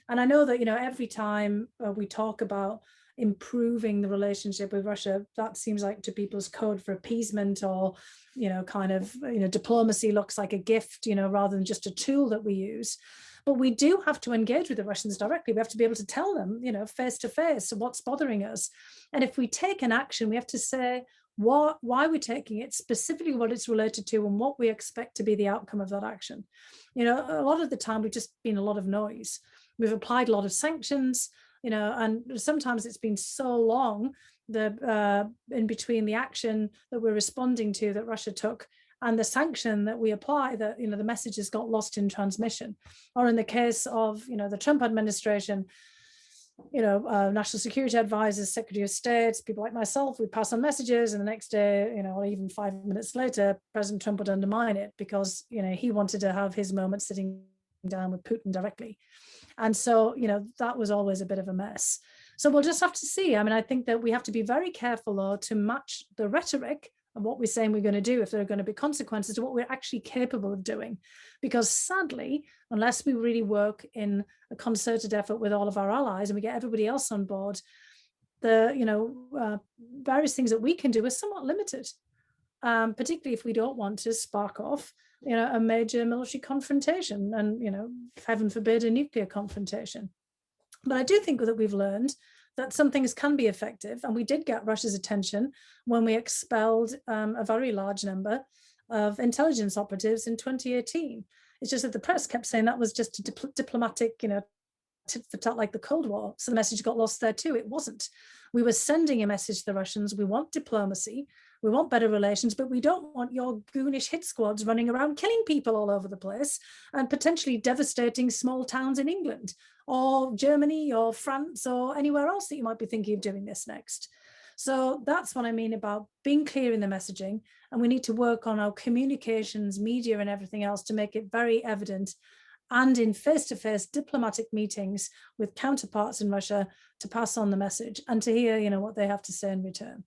And I know that every time we talk about improving the relationship with Russia, that seems like to people's code for appeasement, or diplomacy looks like a gift, rather than just a tool that we use. But we do have to engage with the Russians directly. We have to be able to tell them, face to face, what's bothering us. And if we take an action, we have to say why we're taking it, specifically what it's related to, and what we expect to be the outcome of that action. A lot of the time we've just been a lot of noise. We've applied a lot of sanctions, and sometimes it's been so long in between the action that we're responding to that Russia took and the sanction that we apply, that the messages got lost in transmission. Or in the case of the Trump administration, national security advisors, Secretary of State, people like myself, we pass on messages, and the next day, or even 5 minutes later, President Trump would undermine it because he wanted to have his moment sitting down with Putin directly. And so, that was always a bit of a mess. So we'll just have to see. I mean, I think that we have to be very careful, though, to match the rhetoric of what we're saying we're going to do, if there are going to be consequences, to what we're actually capable of doing. Because sadly, unless we really work in a concerted effort with all of our allies and we get everybody else on board, the various things that we can do are somewhat limited, particularly if we don't want to spark off a major military confrontation and, heaven forbid, a nuclear confrontation. But I do think that we've learned that some things can be effective. And we did get Russia's attention when we expelled a very large number of intelligence operatives in 2018. It's just that the press kept saying that was just a diplomatic, tit for tat like the Cold War. So the message got lost there too. It wasn't. We were sending a message to the Russians. We want diplomacy. We want better relations, but we don't want your goonish hit squads running around killing people all over the place and potentially devastating small towns in England or Germany or France or anywhere else that you might be thinking of doing this next. So that's what I mean about being clear in the messaging. And we need to work on our communications, media and everything else to make it very evident, and in face-to-face diplomatic meetings with counterparts in Russia to pass on the message and to hear, you know, what they have to say in return.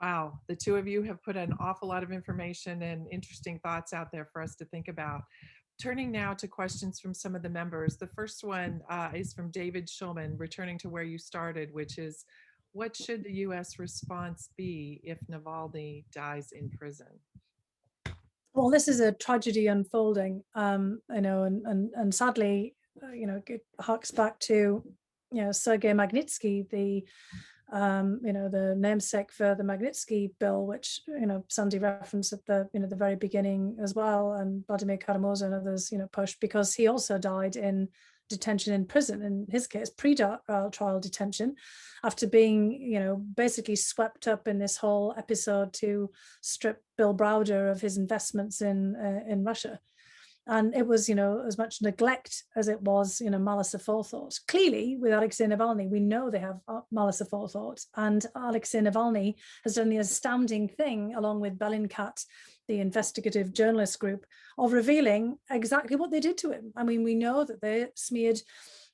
Wow, the two of you have put an awful lot of information and interesting thoughts out there for us to think about. Turning now to questions from some of the members. The first one is from David Schulman, returning to where you started, which is, what should the US response be if Navalny dies in prison? Well, this is a tragedy unfolding, you know, and sadly, you know, it harks back to, you know, Sergei Magnitsky, the you know, the namesake for the Magnitsky bill, which, you know, Sandy referenced at the, you know, the very beginning as well, and Vladimir Karamazov and others, you know, pushed, because he also died in detention in prison, in his case, pre-trial detention, after being, you know, basically swept up in this whole episode to strip Bill Browder of his investments in Russia. And it was, you know, as much neglect as it was, you know, malice aforethought. Clearly, with Alexei Navalny, we know they have malice aforethought. And Alexei Navalny has done the astounding thing, along with Bellingcat, the investigative journalist group, of revealing exactly what they did to him. I mean, we know that they smeared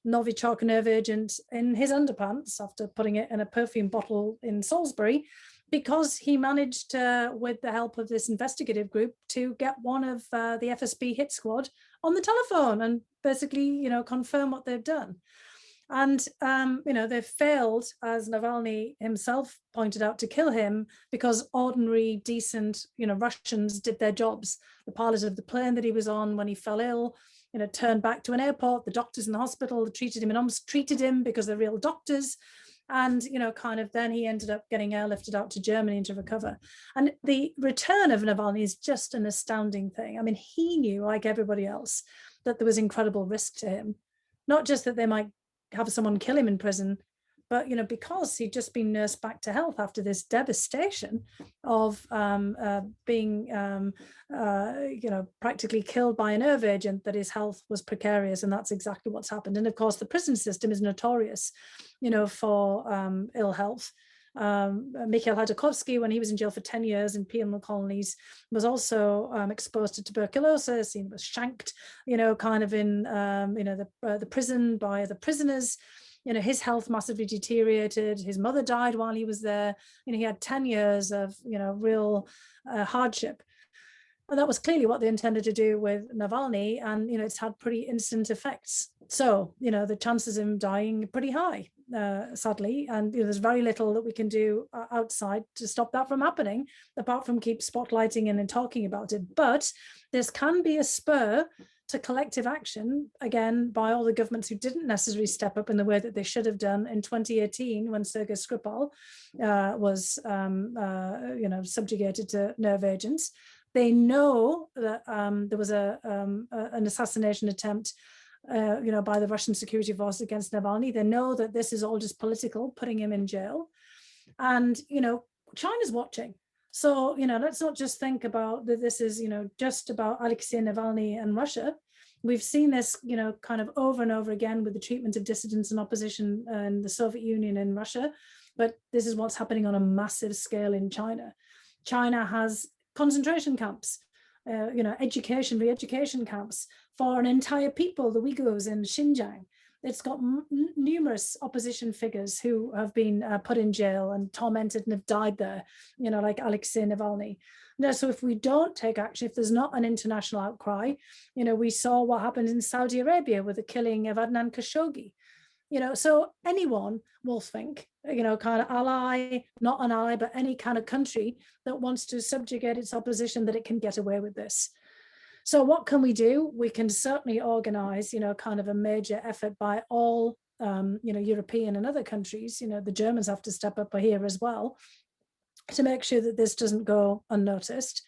Novichok nerve agent in his underpants after putting it in a perfume bottle in Salisbury, because he managed, with the help of this investigative group, to get one of the FSB hit squad on the telephone and basically, you know, confirm what they've done. And, you know, they failed, as Navalny himself pointed out, to kill him because ordinary, decent, you know, Russians did their jobs. The pilot of the plane that he was on when he fell ill, you know, turned back to an airport. The doctors in the hospital treated him and almost treated him because they're real doctors. And, you know, kind of then he ended up getting airlifted out to Germany to recover. And the return of Navalny is just an astounding thing. I mean, he knew, like everybody else, that there was incredible risk to him. Not just that they might have someone kill him in prison, but, you know, because he'd just been nursed back to health after this devastation of being, you know, practically killed by a nerve agent, that his health was precarious. And that's exactly what's happened. And of course, the prison system is notorious, you know, for ill health. Mikhail Hodorkovsky, when he was in jail for 10 years in penal colonies, was also exposed to tuberculosis. He was shanked, you know, kind of in, you know, the prison by the prisoners. You know, his health massively deteriorated. His mother died while he was there. You know, he had 10 years of, you know, real hardship. And that was clearly what they intended to do with Navalny. And, you know, it's had pretty instant effects. So, you know, the chances of him dying are pretty high, sadly. And, you know, there's very little that we can do outside to stop that from happening, apart from keep spotlighting and talking about it. But this can be a spur to collective action, again, by all the governments who didn't necessarily step up in the way that they should have done in 2018 when Sergei Skripal was, you know, subjugated to nerve agents. They know that there was an assassination attempt, you know, by the Russian security force against Navalny. They know that this is all just political, putting him in jail. And, you know, China's watching. So, you know, let's not just think about that this is, you know, just about Alexei Navalny and Russia. We've seen this, you know, kind of over and over again with the treatment of dissidents and opposition in the Soviet Union and Russia. But this is what's happening on a massive scale in China. China has concentration camps, you know, re-education camps for an entire people, the Uyghurs in Xinjiang. It's got numerous opposition figures who have been put in jail and tormented and have died there, you know, like Alexei Navalny. No, so if we don't take action, if there's not an international outcry, you know, we saw what happened in Saudi Arabia with the killing of Adnan Khashoggi. You know, so anyone will think, you know, kind of ally, not an ally, but any kind of country that wants to subjugate its opposition, that it can get away with this. So what can we do? We can certainly organize, you know, kind of a major effort by all, you know, European and other countries. You know, the Germans have to step up here as well to make sure that this doesn't go unnoticed,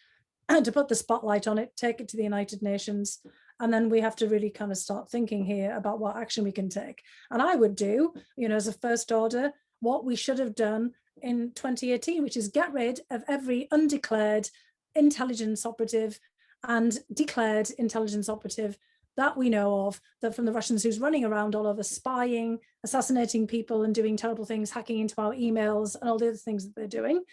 and to put the spotlight on it, take it to the United Nations, And then we have to really kind of start thinking here about what action we can take. And I would do, as a first order, what we should have done in 2018, which is get rid of every undeclared intelligence operative and declared intelligence operative that we know of, that from the Russians, who's running around all over spying, assassinating people and doing terrible things, hacking into our emails and all the other things that they're doing.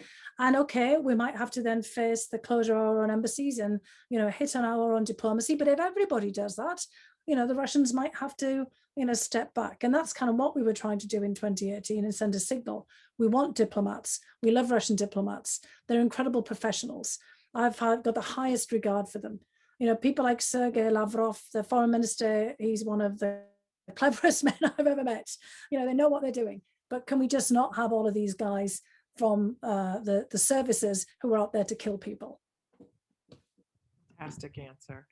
And okay, we might have to then face the closure of our own embassies and, hit on our own diplomacy. But if everybody does that, the Russians might have to, step back. And that's kind of what we were trying to do in 2018 and send a signal. We want diplomats. We love Russian diplomats. They're incredible professionals. I've got the highest regard for them. People like Sergei Lavrov, the foreign minister, he's one of the cleverest men I've ever met. They know what they're doing. But can we just not have all of these guys from the services who are out there to kill people? Fantastic answer.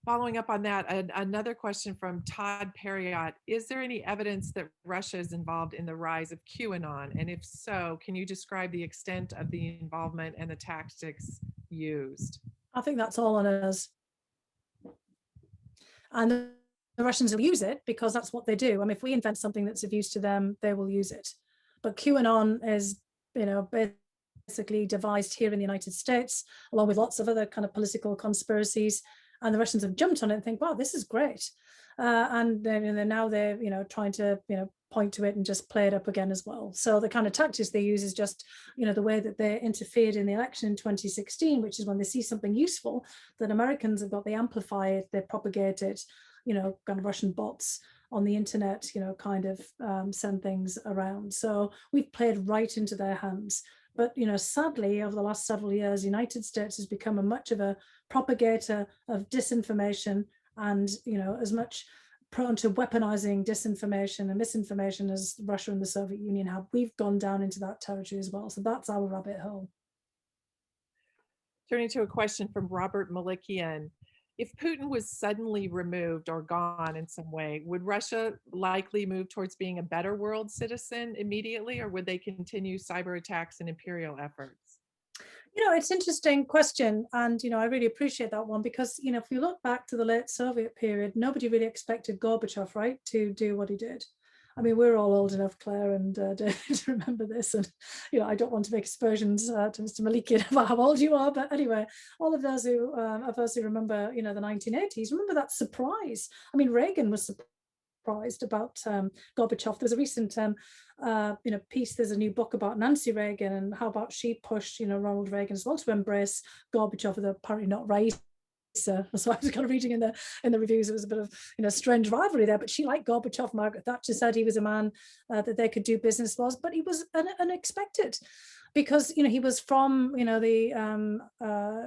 Following up on that, another question from Todd Perriott. Is there any evidence that Russia is involved in the rise of QAnon? And if so, can you describe the extent of the involvement and the tactics used? I think that's all on us. And the Russians will use it because that's what they do. I mean, if we invent something that's of use to them, they will use it. But QAnon is, basically devised here in the United States, along with lots of other kind of political conspiracies. And the Russians have jumped on it and think, wow, this is great. And then now they're, trying to, point to it and just play it up again as well. So the kind of tactics they use is just, the way that they interfered in the election in 2016, which is when they see something useful that Americans have got, they amplify it, they propagate it, kind of Russian bots on the internet, kind of send things around. So we've played right into their hands. But, sadly, over the last several years, the United States has become much of a propagator of disinformation and, as much prone to weaponizing disinformation and misinformation as Russia and the Soviet Union have. We've gone down into that territory as well. So that's our rabbit hole. Turning to a question from Robert Malikian. If Putin was suddenly removed or gone in some way, would Russia likely move towards being a better world citizen immediately, or would they continue cyber attacks and imperial efforts? It's an interesting question. And, I really appreciate that one because, if you look back to the late Soviet period, nobody really expected Gorbachev, right, to do what he did. I mean, we're all old enough, Claire and David, to remember this. And, I don't want to make aspersions to Mr. Malikian about how old you are. But anyway, all of those who remember, the 1980s, remember that surprise. I mean, Reagan was surprised about Gorbachev. There's a recent, piece, there's a new book about Nancy Reagan and how about she pushed, Ronald Reagan as well to embrace Gorbachev, with apparently not right. So I was kind of reading in the reviews, it was a bit of strange rivalry there, but she liked Gorbachev. Margaret Thatcher said he was a man that they could do business with, but he was unexpected because he was from the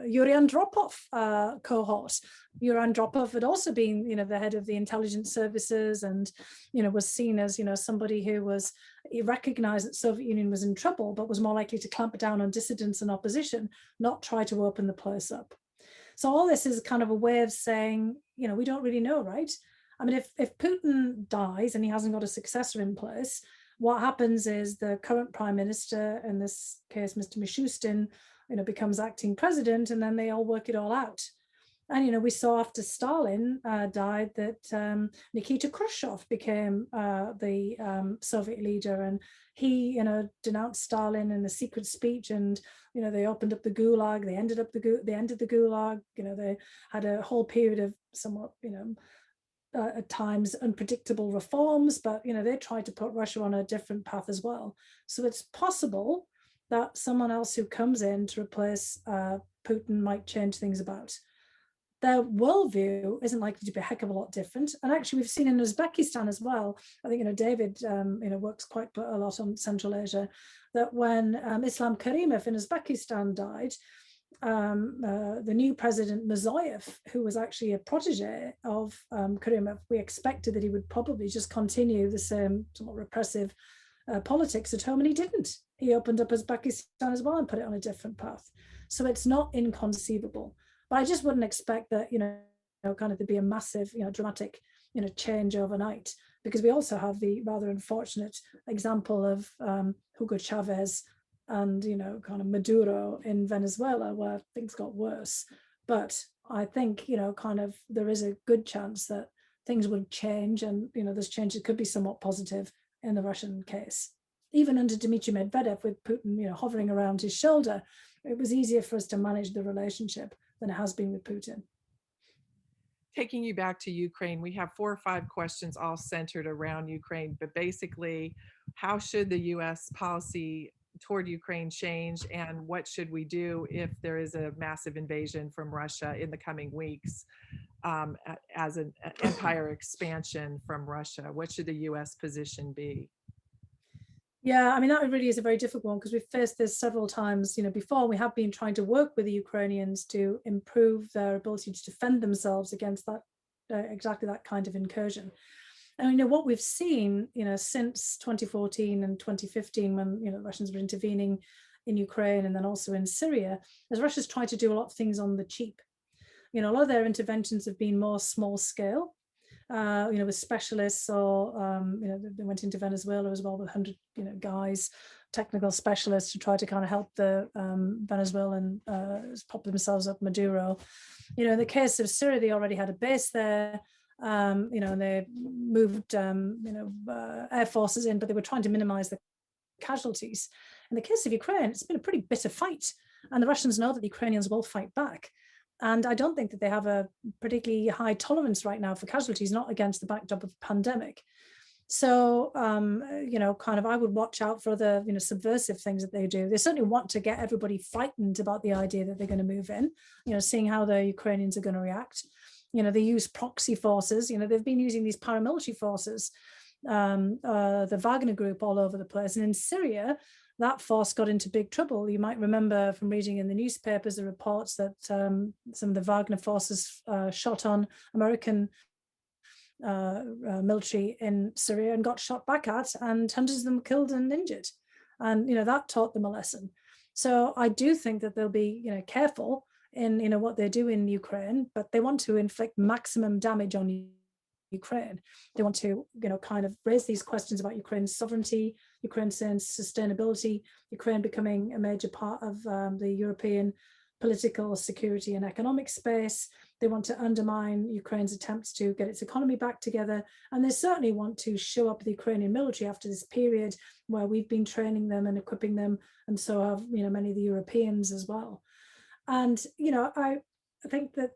Yuri Andropov cohort. Yuri Andropov had also been the head of the intelligence services and was seen as somebody who was, he recognized that the Soviet Union was in trouble, but was more likely to clamp down on dissidents and opposition, not try to open the place up. So all this is kind of a way of saying, we don't really know, right? I mean, if Putin dies and he hasn't got a successor in place, what happens is the current prime minister, in this case, Mr. Mishustin, becomes acting president, and then they all work it all out. And, we saw after Stalin died that Nikita Khrushchev became the Soviet leader, and he, denounced Stalin in the secret speech, and, they opened up the Gulag, they ended the Gulag, they had a whole period of somewhat, at times unpredictable reforms, but, they tried to put Russia on a different path as well. So it's possible that someone else who comes in to replace Putin might change things about. Their worldview isn't likely to be a heck of a lot different. And actually, we've seen in Uzbekistan as well, I think, David, works quite a lot on Central Asia, that when Islam Karimov in Uzbekistan died, the new president, Mirziyoyev, who was actually a protege of Karimov, we expected that he would probably just continue the same somewhat repressive politics at home, and he didn't. He opened up Uzbekistan as well and put it on a different path. So it's not inconceivable. But I just wouldn't expect that, kind of to be a massive, dramatic, change overnight, because we also have the rather unfortunate example of Hugo Chavez and, kind of Maduro in Venezuela, where things got worse. But I think, kind of there is a good chance that things would change, and, this change could be somewhat positive in the Russian case. Even under Dmitry Medvedev, with Putin, hovering around his shoulder, it was easier for us to manage the relationship than it has been with Putin. Taking you back to Ukraine, we have 4 or 5 questions all centered around Ukraine, but basically, how should the US policy toward Ukraine change, and what should we do if there is a massive invasion from Russia in the coming weeks, as an empire expansion from Russia? What should the US position be? Yeah, I mean, that really is a very difficult one, because we've faced this several times, before. We have been trying to work with the Ukrainians to improve their ability to defend themselves against that, exactly that kind of incursion. And what we've seen, since 2014 and 2015, when the Russians were intervening in Ukraine and then also in Syria, is Russia's tried to do a lot of things on the cheap. A lot of their interventions have been more small scale, with specialists, or they went into Venezuela as well with 100 guys, technical specialists, to try to kind of help the Venezuelan pop themselves up Maduro. In the case of Syria, they already had a base there, and they moved air forces in, but they were trying to minimize the casualties. In the case of Ukraine, it's been a pretty bitter fight, and the Russians know that the Ukrainians will fight back. And I don't think that they have a particularly high tolerance right now for casualties, not against the backdrop of a pandemic. So, kind of, I would watch out for the, subversive things that they do. They certainly want to get everybody frightened about the idea that they're going to move in, seeing how the Ukrainians are going to react. They use proxy forces. They've been using these paramilitary forces, the Wagner group, all over the place. And in Syria, that force got into big trouble. You might remember from reading in the newspapers the reports that some of the Wagner forces shot on American military in Syria and got shot back at, and hundreds of them killed and injured. And that taught them a lesson. So I do think that they'll be careful in what they do in Ukraine, but they want to inflict maximum damage on Ukraine. They want to, kind of raise these questions about Ukraine's sovereignty, Ukraine's sustainability, Ukraine becoming a major part of the European political, security, and economic space. They want to undermine Ukraine's attempts to get its economy back together. And they certainly want to show up the Ukrainian military after this period where we've been training them and equipping them, and so have, many of the Europeans as well. And, I think that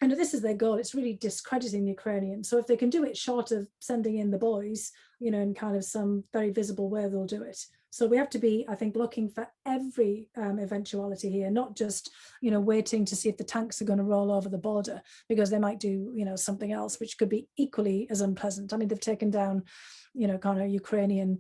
this is their goal. It's really discrediting the Ukrainians. So if they can do it short of sending in the boys, in kind of some very visible way, they'll do it. So we have to be, I think, looking for every eventuality here, not just, waiting to see if the tanks are going to roll over the border, because they might do, something else, which could be equally as unpleasant. I mean, they've taken down, kind of Ukrainian,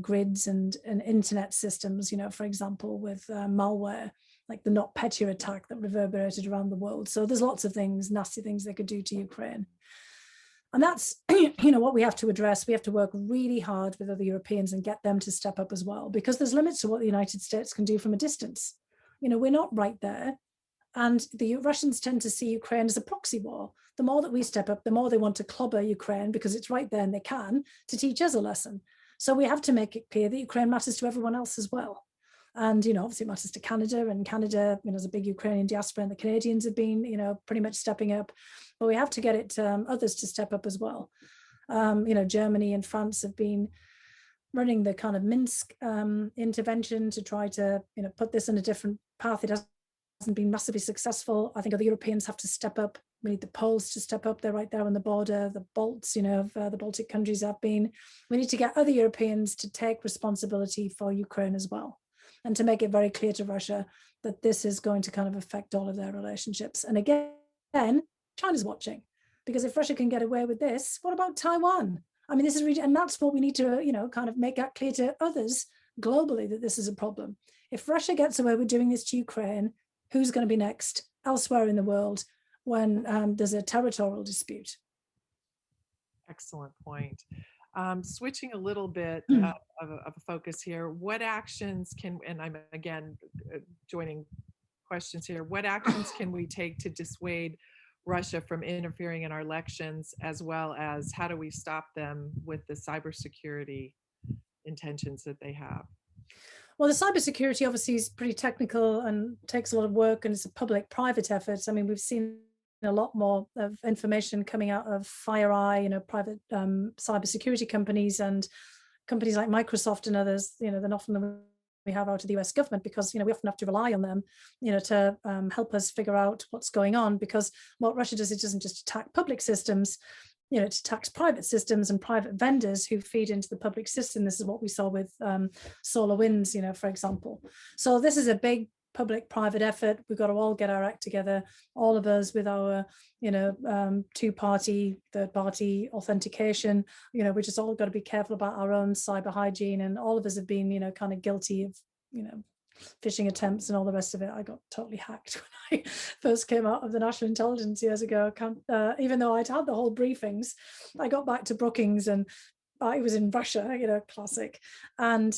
grids and internet systems, for example, with malware, like the NotPetya attack that reverberated around the world. So there's lots of things, nasty things they could do to Ukraine. And that's, what we have to address. We have to work really hard with other Europeans and get them to step up as well, because there's limits to what the United States can do from a distance. We're not right there. And the Russians tend to see Ukraine as a proxy war. The more that we step up, the more they want to clobber Ukraine, because it's right there and they can, to teach us a lesson. So we have to make it clear that Ukraine matters to everyone else as well. And, obviously it matters to Canada, and Canada, there's a big Ukrainian diaspora, and the Canadians have been, pretty much stepping up. But we have to get it others to step up as well. Germany and France have been running the kind of Minsk intervention to try to, put this in a different path. It hasn't been massively successful. I think other Europeans have to step up. We need the Poles to step up. They're right there on the border. The Balts, the Baltic countries have been. We need to get other Europeans to take responsibility for Ukraine as well, and to make it very clear to Russia that this is going to kind of affect all of their relationships. And again, China's watching, because if Russia can get away with this, what about Taiwan? I mean, this is really, and that's what we need to, kind of make that clear to others globally, that this is a problem. If Russia gets away with doing this to Ukraine, who's going to be next elsewhere in the world when there's a territorial dispute? Excellent point. Switching a little bit of a focus here, what actions can, and I'm again joining questions here, what actions can we take to dissuade Russia from interfering in our elections, as well as how do we stop them with the cybersecurity intentions that they have? Well, the cybersecurity obviously is pretty technical and takes a lot of work, and it's a public-private effort. I mean, we've seen a lot more of information coming out of FireEye, private cybersecurity companies and companies like Microsoft and others, than often we have out of the US government, because, we often have to rely on them, to help us figure out what's going on, because what Russia does, it doesn't just attack public systems, it attacks private systems and private vendors who feed into the public system. This is what we saw with SolarWinds, for example. So this is a big public-private effort. We've got to all get our act together, all of us, with our, two-party, third-party authentication. We just all got to be careful about our own cyber hygiene, and all of us have been, kind of guilty of, phishing attempts and all the rest of it. I got totally hacked when I first came out of the National Intelligence years ago. Even though I'd had the whole briefings, I got back to Brookings and I was in Russia, classic. And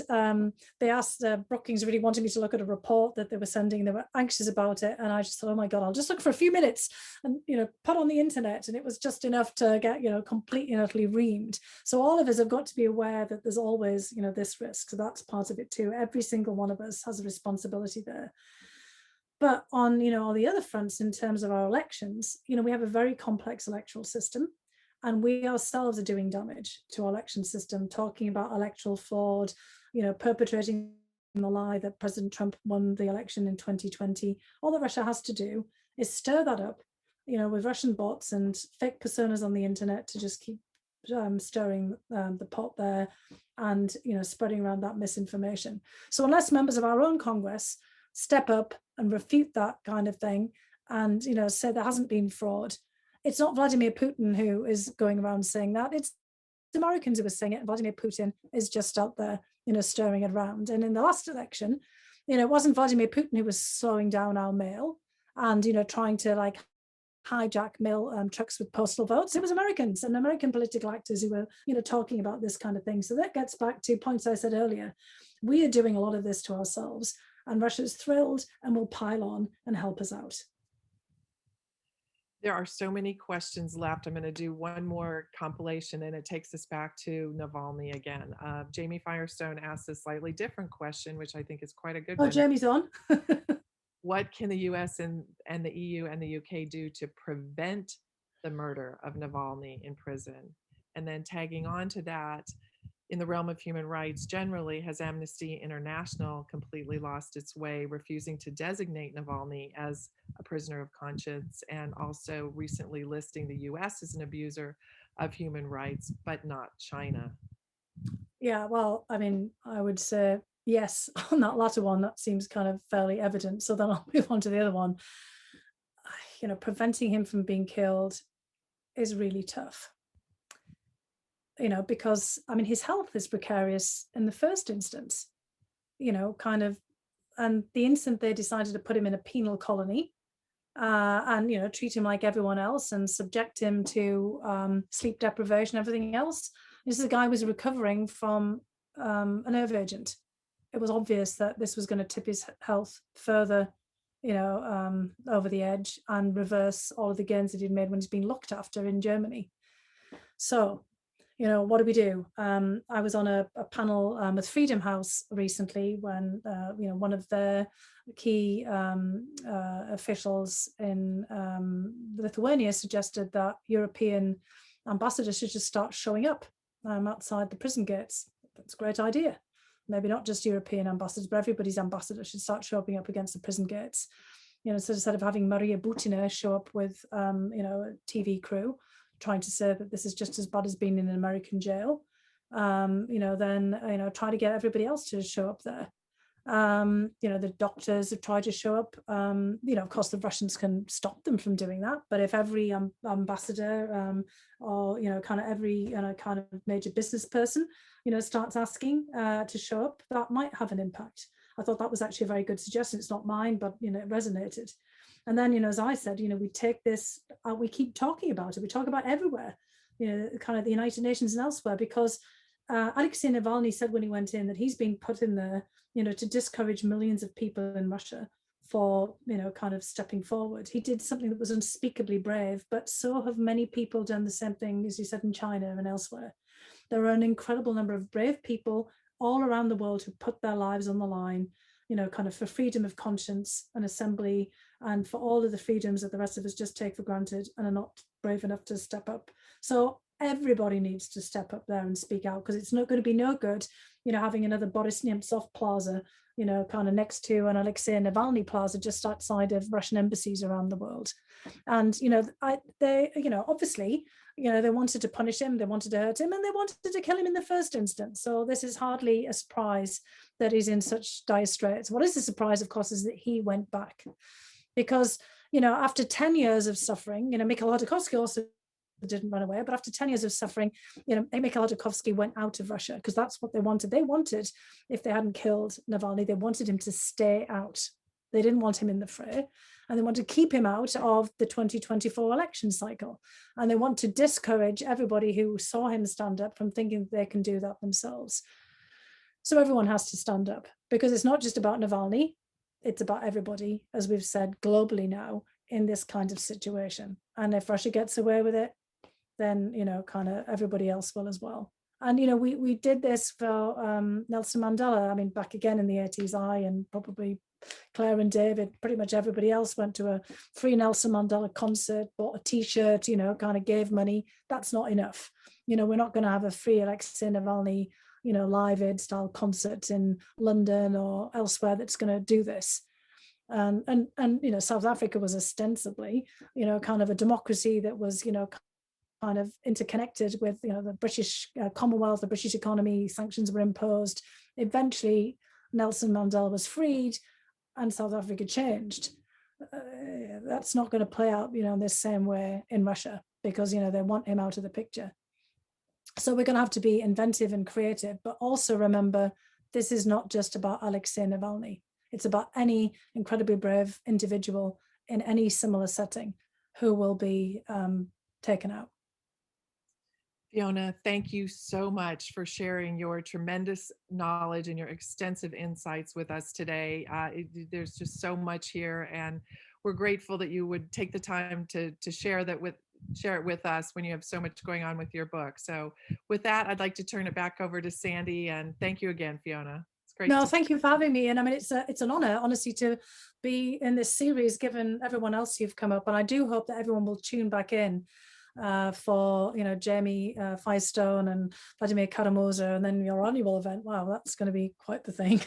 they asked, Brookings really wanted me to look at a report that they were sending. They were anxious about it. And I just thought, oh my God, I'll just look for a few minutes and, put on the internet. And it was just enough to get, completely and utterly reamed. So all of us have got to be aware that there's always, this risk. So that's part of it too. Every single one of us has a responsibility there. But on, all the other fronts, in terms of our elections, we have a very complex electoral system. And we ourselves are doing damage to our election system, talking about electoral fraud, perpetrating the lie that President Trump won the election in 2020. All that Russia has to do is stir that up, with Russian bots and fake personas on the internet to just keep stirring the pot there and, spreading around that misinformation. So unless members of our own Congress step up and refute that kind of thing and, say there hasn't been fraud, it's not Vladimir Putin who is going around saying that. It's the Americans who are saying it. Vladimir Putin is just out there, stirring it around. And in the last election, it wasn't Vladimir Putin who was slowing down our mail and, trying to hijack mail trucks with postal votes. It was Americans and American political actors who were, talking about this kind of thing. So that gets back to points I said earlier. We are doing a lot of this to ourselves, and Russia's thrilled and will pile on and help us out. There are so many questions left. I'm going to do one more compilation, and it takes us back to Navalny again. Jamie Firestone asked a slightly different question, which I think is quite a good one. Oh, Jamie's on. What can the US and the EU and the UK do to prevent the murder of Navalny in prison? And then tagging on to that, in the realm of human rights generally, has Amnesty International completely lost its way, refusing to designate Navalny as a prisoner of conscience, and also recently listing the US as an abuser of human rights, but not China? Yeah, well, I mean, I would say yes on that latter one. That seems kind of fairly evident. So then I'll move on to the other one. Preventing him from being killed is really tough. Because, I mean, his health is precarious in the first instance, and the instant they decided to put him in a penal colony and, treat him like everyone else and subject him to sleep deprivation, everything else. This is a guy who was recovering from a nerve agent. It was obvious that this was going to tip his health further, over the edge and reverse all of the gains that he'd made when he's been looked after in Germany. So, what do we do? I was on a panel with Freedom House recently when, one of their key officials in Lithuania suggested that European ambassadors should just start showing up outside the prison gates. That's a great idea. Maybe not just European ambassadors, but everybody's ambassador should start showing up against the prison gates. So instead of having Maria Butina show up with, a TV crew, trying to say that this is just as bad as being in an American jail, then, try to get everybody else to show up there. The doctors have tried to show up. Of course, the Russians can stop them from doing that. But if every ambassador or, kind of every kind of major business person, starts asking to show up, that might have an impact. I thought that was actually a very good suggestion. It's not mine, but, it resonated. And then, as I said, we take this, we keep talking about it. We talk about everywhere, kind of the United Nations and elsewhere, because Alexei Navalny said when he went in that he's been put in there, to discourage millions of people in Russia for, kind of stepping forward. He did something that was unspeakably brave, but so have many people done the same thing, as you said, in China and elsewhere. There are an incredible number of brave people all around the world who put their lives on the line, kind of for freedom of conscience and assembly, and for all of the freedoms that the rest of us just take for granted and are not brave enough to step up. So everybody needs to step up there and speak out, because it's not going to be no good, having another Boris Nemtsov plaza, kind of next to an Alexei Navalny plaza just outside of Russian embassies around the world. And, obviously, they wanted to punish him, they wanted to hurt him, and they wanted to kill him in the first instance. So this is hardly a surprise that he's in such dire straits. What is the surprise, of course, is that he went back. Because, after 10 years of suffering, Mikhail Hodorkovsky also didn't run away, but after 10 years of suffering, Mikhail Hodorkovsky went out of Russia, because that's what they wanted. They wanted, if they hadn't killed Navalny, they wanted him to stay out. They didn't want him in the fray, and they want to keep him out of the 2024 election cycle. And they want to discourage everybody who saw him stand up from thinking they can do that themselves. So everyone has to stand up, because it's not just about Navalny, it's about everybody, as we've said, globally now, in this kind of situation. And if Russia gets away with it, then, kind of everybody else will as well. And, we did this for Nelson Mandela. I mean, back again in the 80s, I and probably Claire and David, pretty much everybody else went to a free Nelson Mandela concert, bought a t-shirt, kind of gave money. That's not enough. We're not going to have a free Alexei Navalny, Live Aid style concert in London or elsewhere that's going to do this. And South Africa was ostensibly, kind of a democracy that was, kind of interconnected with, the British Commonwealth, the British economy. Sanctions were imposed. Eventually, Nelson Mandela was freed, and South Africa changed. That's not going to play out, in the same way in Russia, because, they want him out of the picture. So we're going to have to be inventive and creative, but also remember, this is not just about Alexei Navalny. It's about any incredibly brave individual in any similar setting who will be taken out. Fiona, thank you so much for sharing your tremendous knowledge and your extensive insights with us today. There's just so much here, and we're grateful that you would take the time to share it with us when you have so much going on with your book. So with that, I'd like to turn it back over to Sandy, and thank you again, Fiona. It's great. No, thank you for having me. And I mean, it's an honor, honestly, to be in this series, given everyone else you've come up. And I do hope that everyone will tune back in for Jamie Firestone and Vladimir Karamoza, and then your annual event. Wow, that's going to be quite the thing.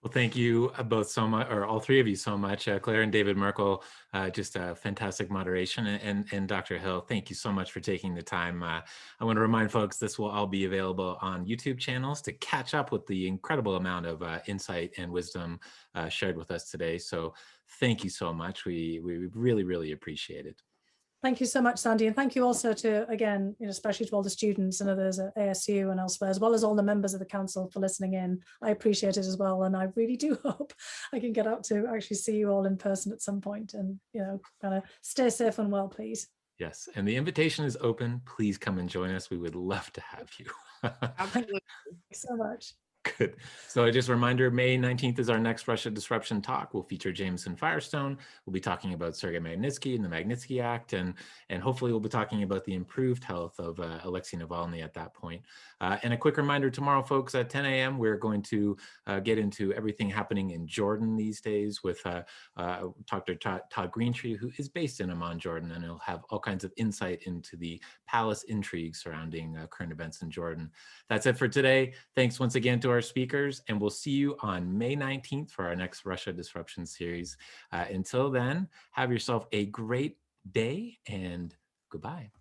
Well, thank you both so much, or all three of you so much. Claire and David Merkel, just a fantastic moderation. And Dr. Hill, thank you so much for taking the time. I want to remind folks this will all be available on YouTube channels to catch up with the incredible amount of insight and wisdom shared with us today. So thank you so much. We really, really appreciate it. Thank you so much, Sandy. And thank you also to, again, especially to all the students and others at ASU and elsewhere, as well as all the members of the council for listening in. I appreciate it as well. And I really do hope I can get out to actually see you all in person at some point, and, kind of stay safe and well, please. Yes. And the invitation is open. Please come and join us. We would love to have you. Absolutely. Thanks so much. Good. So just a reminder, May 19th is our next Russia Disruption talk. We'll feature Jameson Firestone. We'll be talking about Sergei Magnitsky and the Magnitsky Act, and hopefully we'll be talking about the improved health of Alexei Navalny at that point. And a quick reminder, tomorrow, folks, at 10 a.m., we're going to get into everything happening in Jordan these days with Dr. Todd Greentree, who is based in Amman, Jordan, and he'll have all kinds of insight into the palace intrigue surrounding current events in Jordan. That's it for today. Thanks once again to our speakers, and we'll see you on May 19th for our next Russia Disruption series. Until then, have yourself a great day, and goodbye.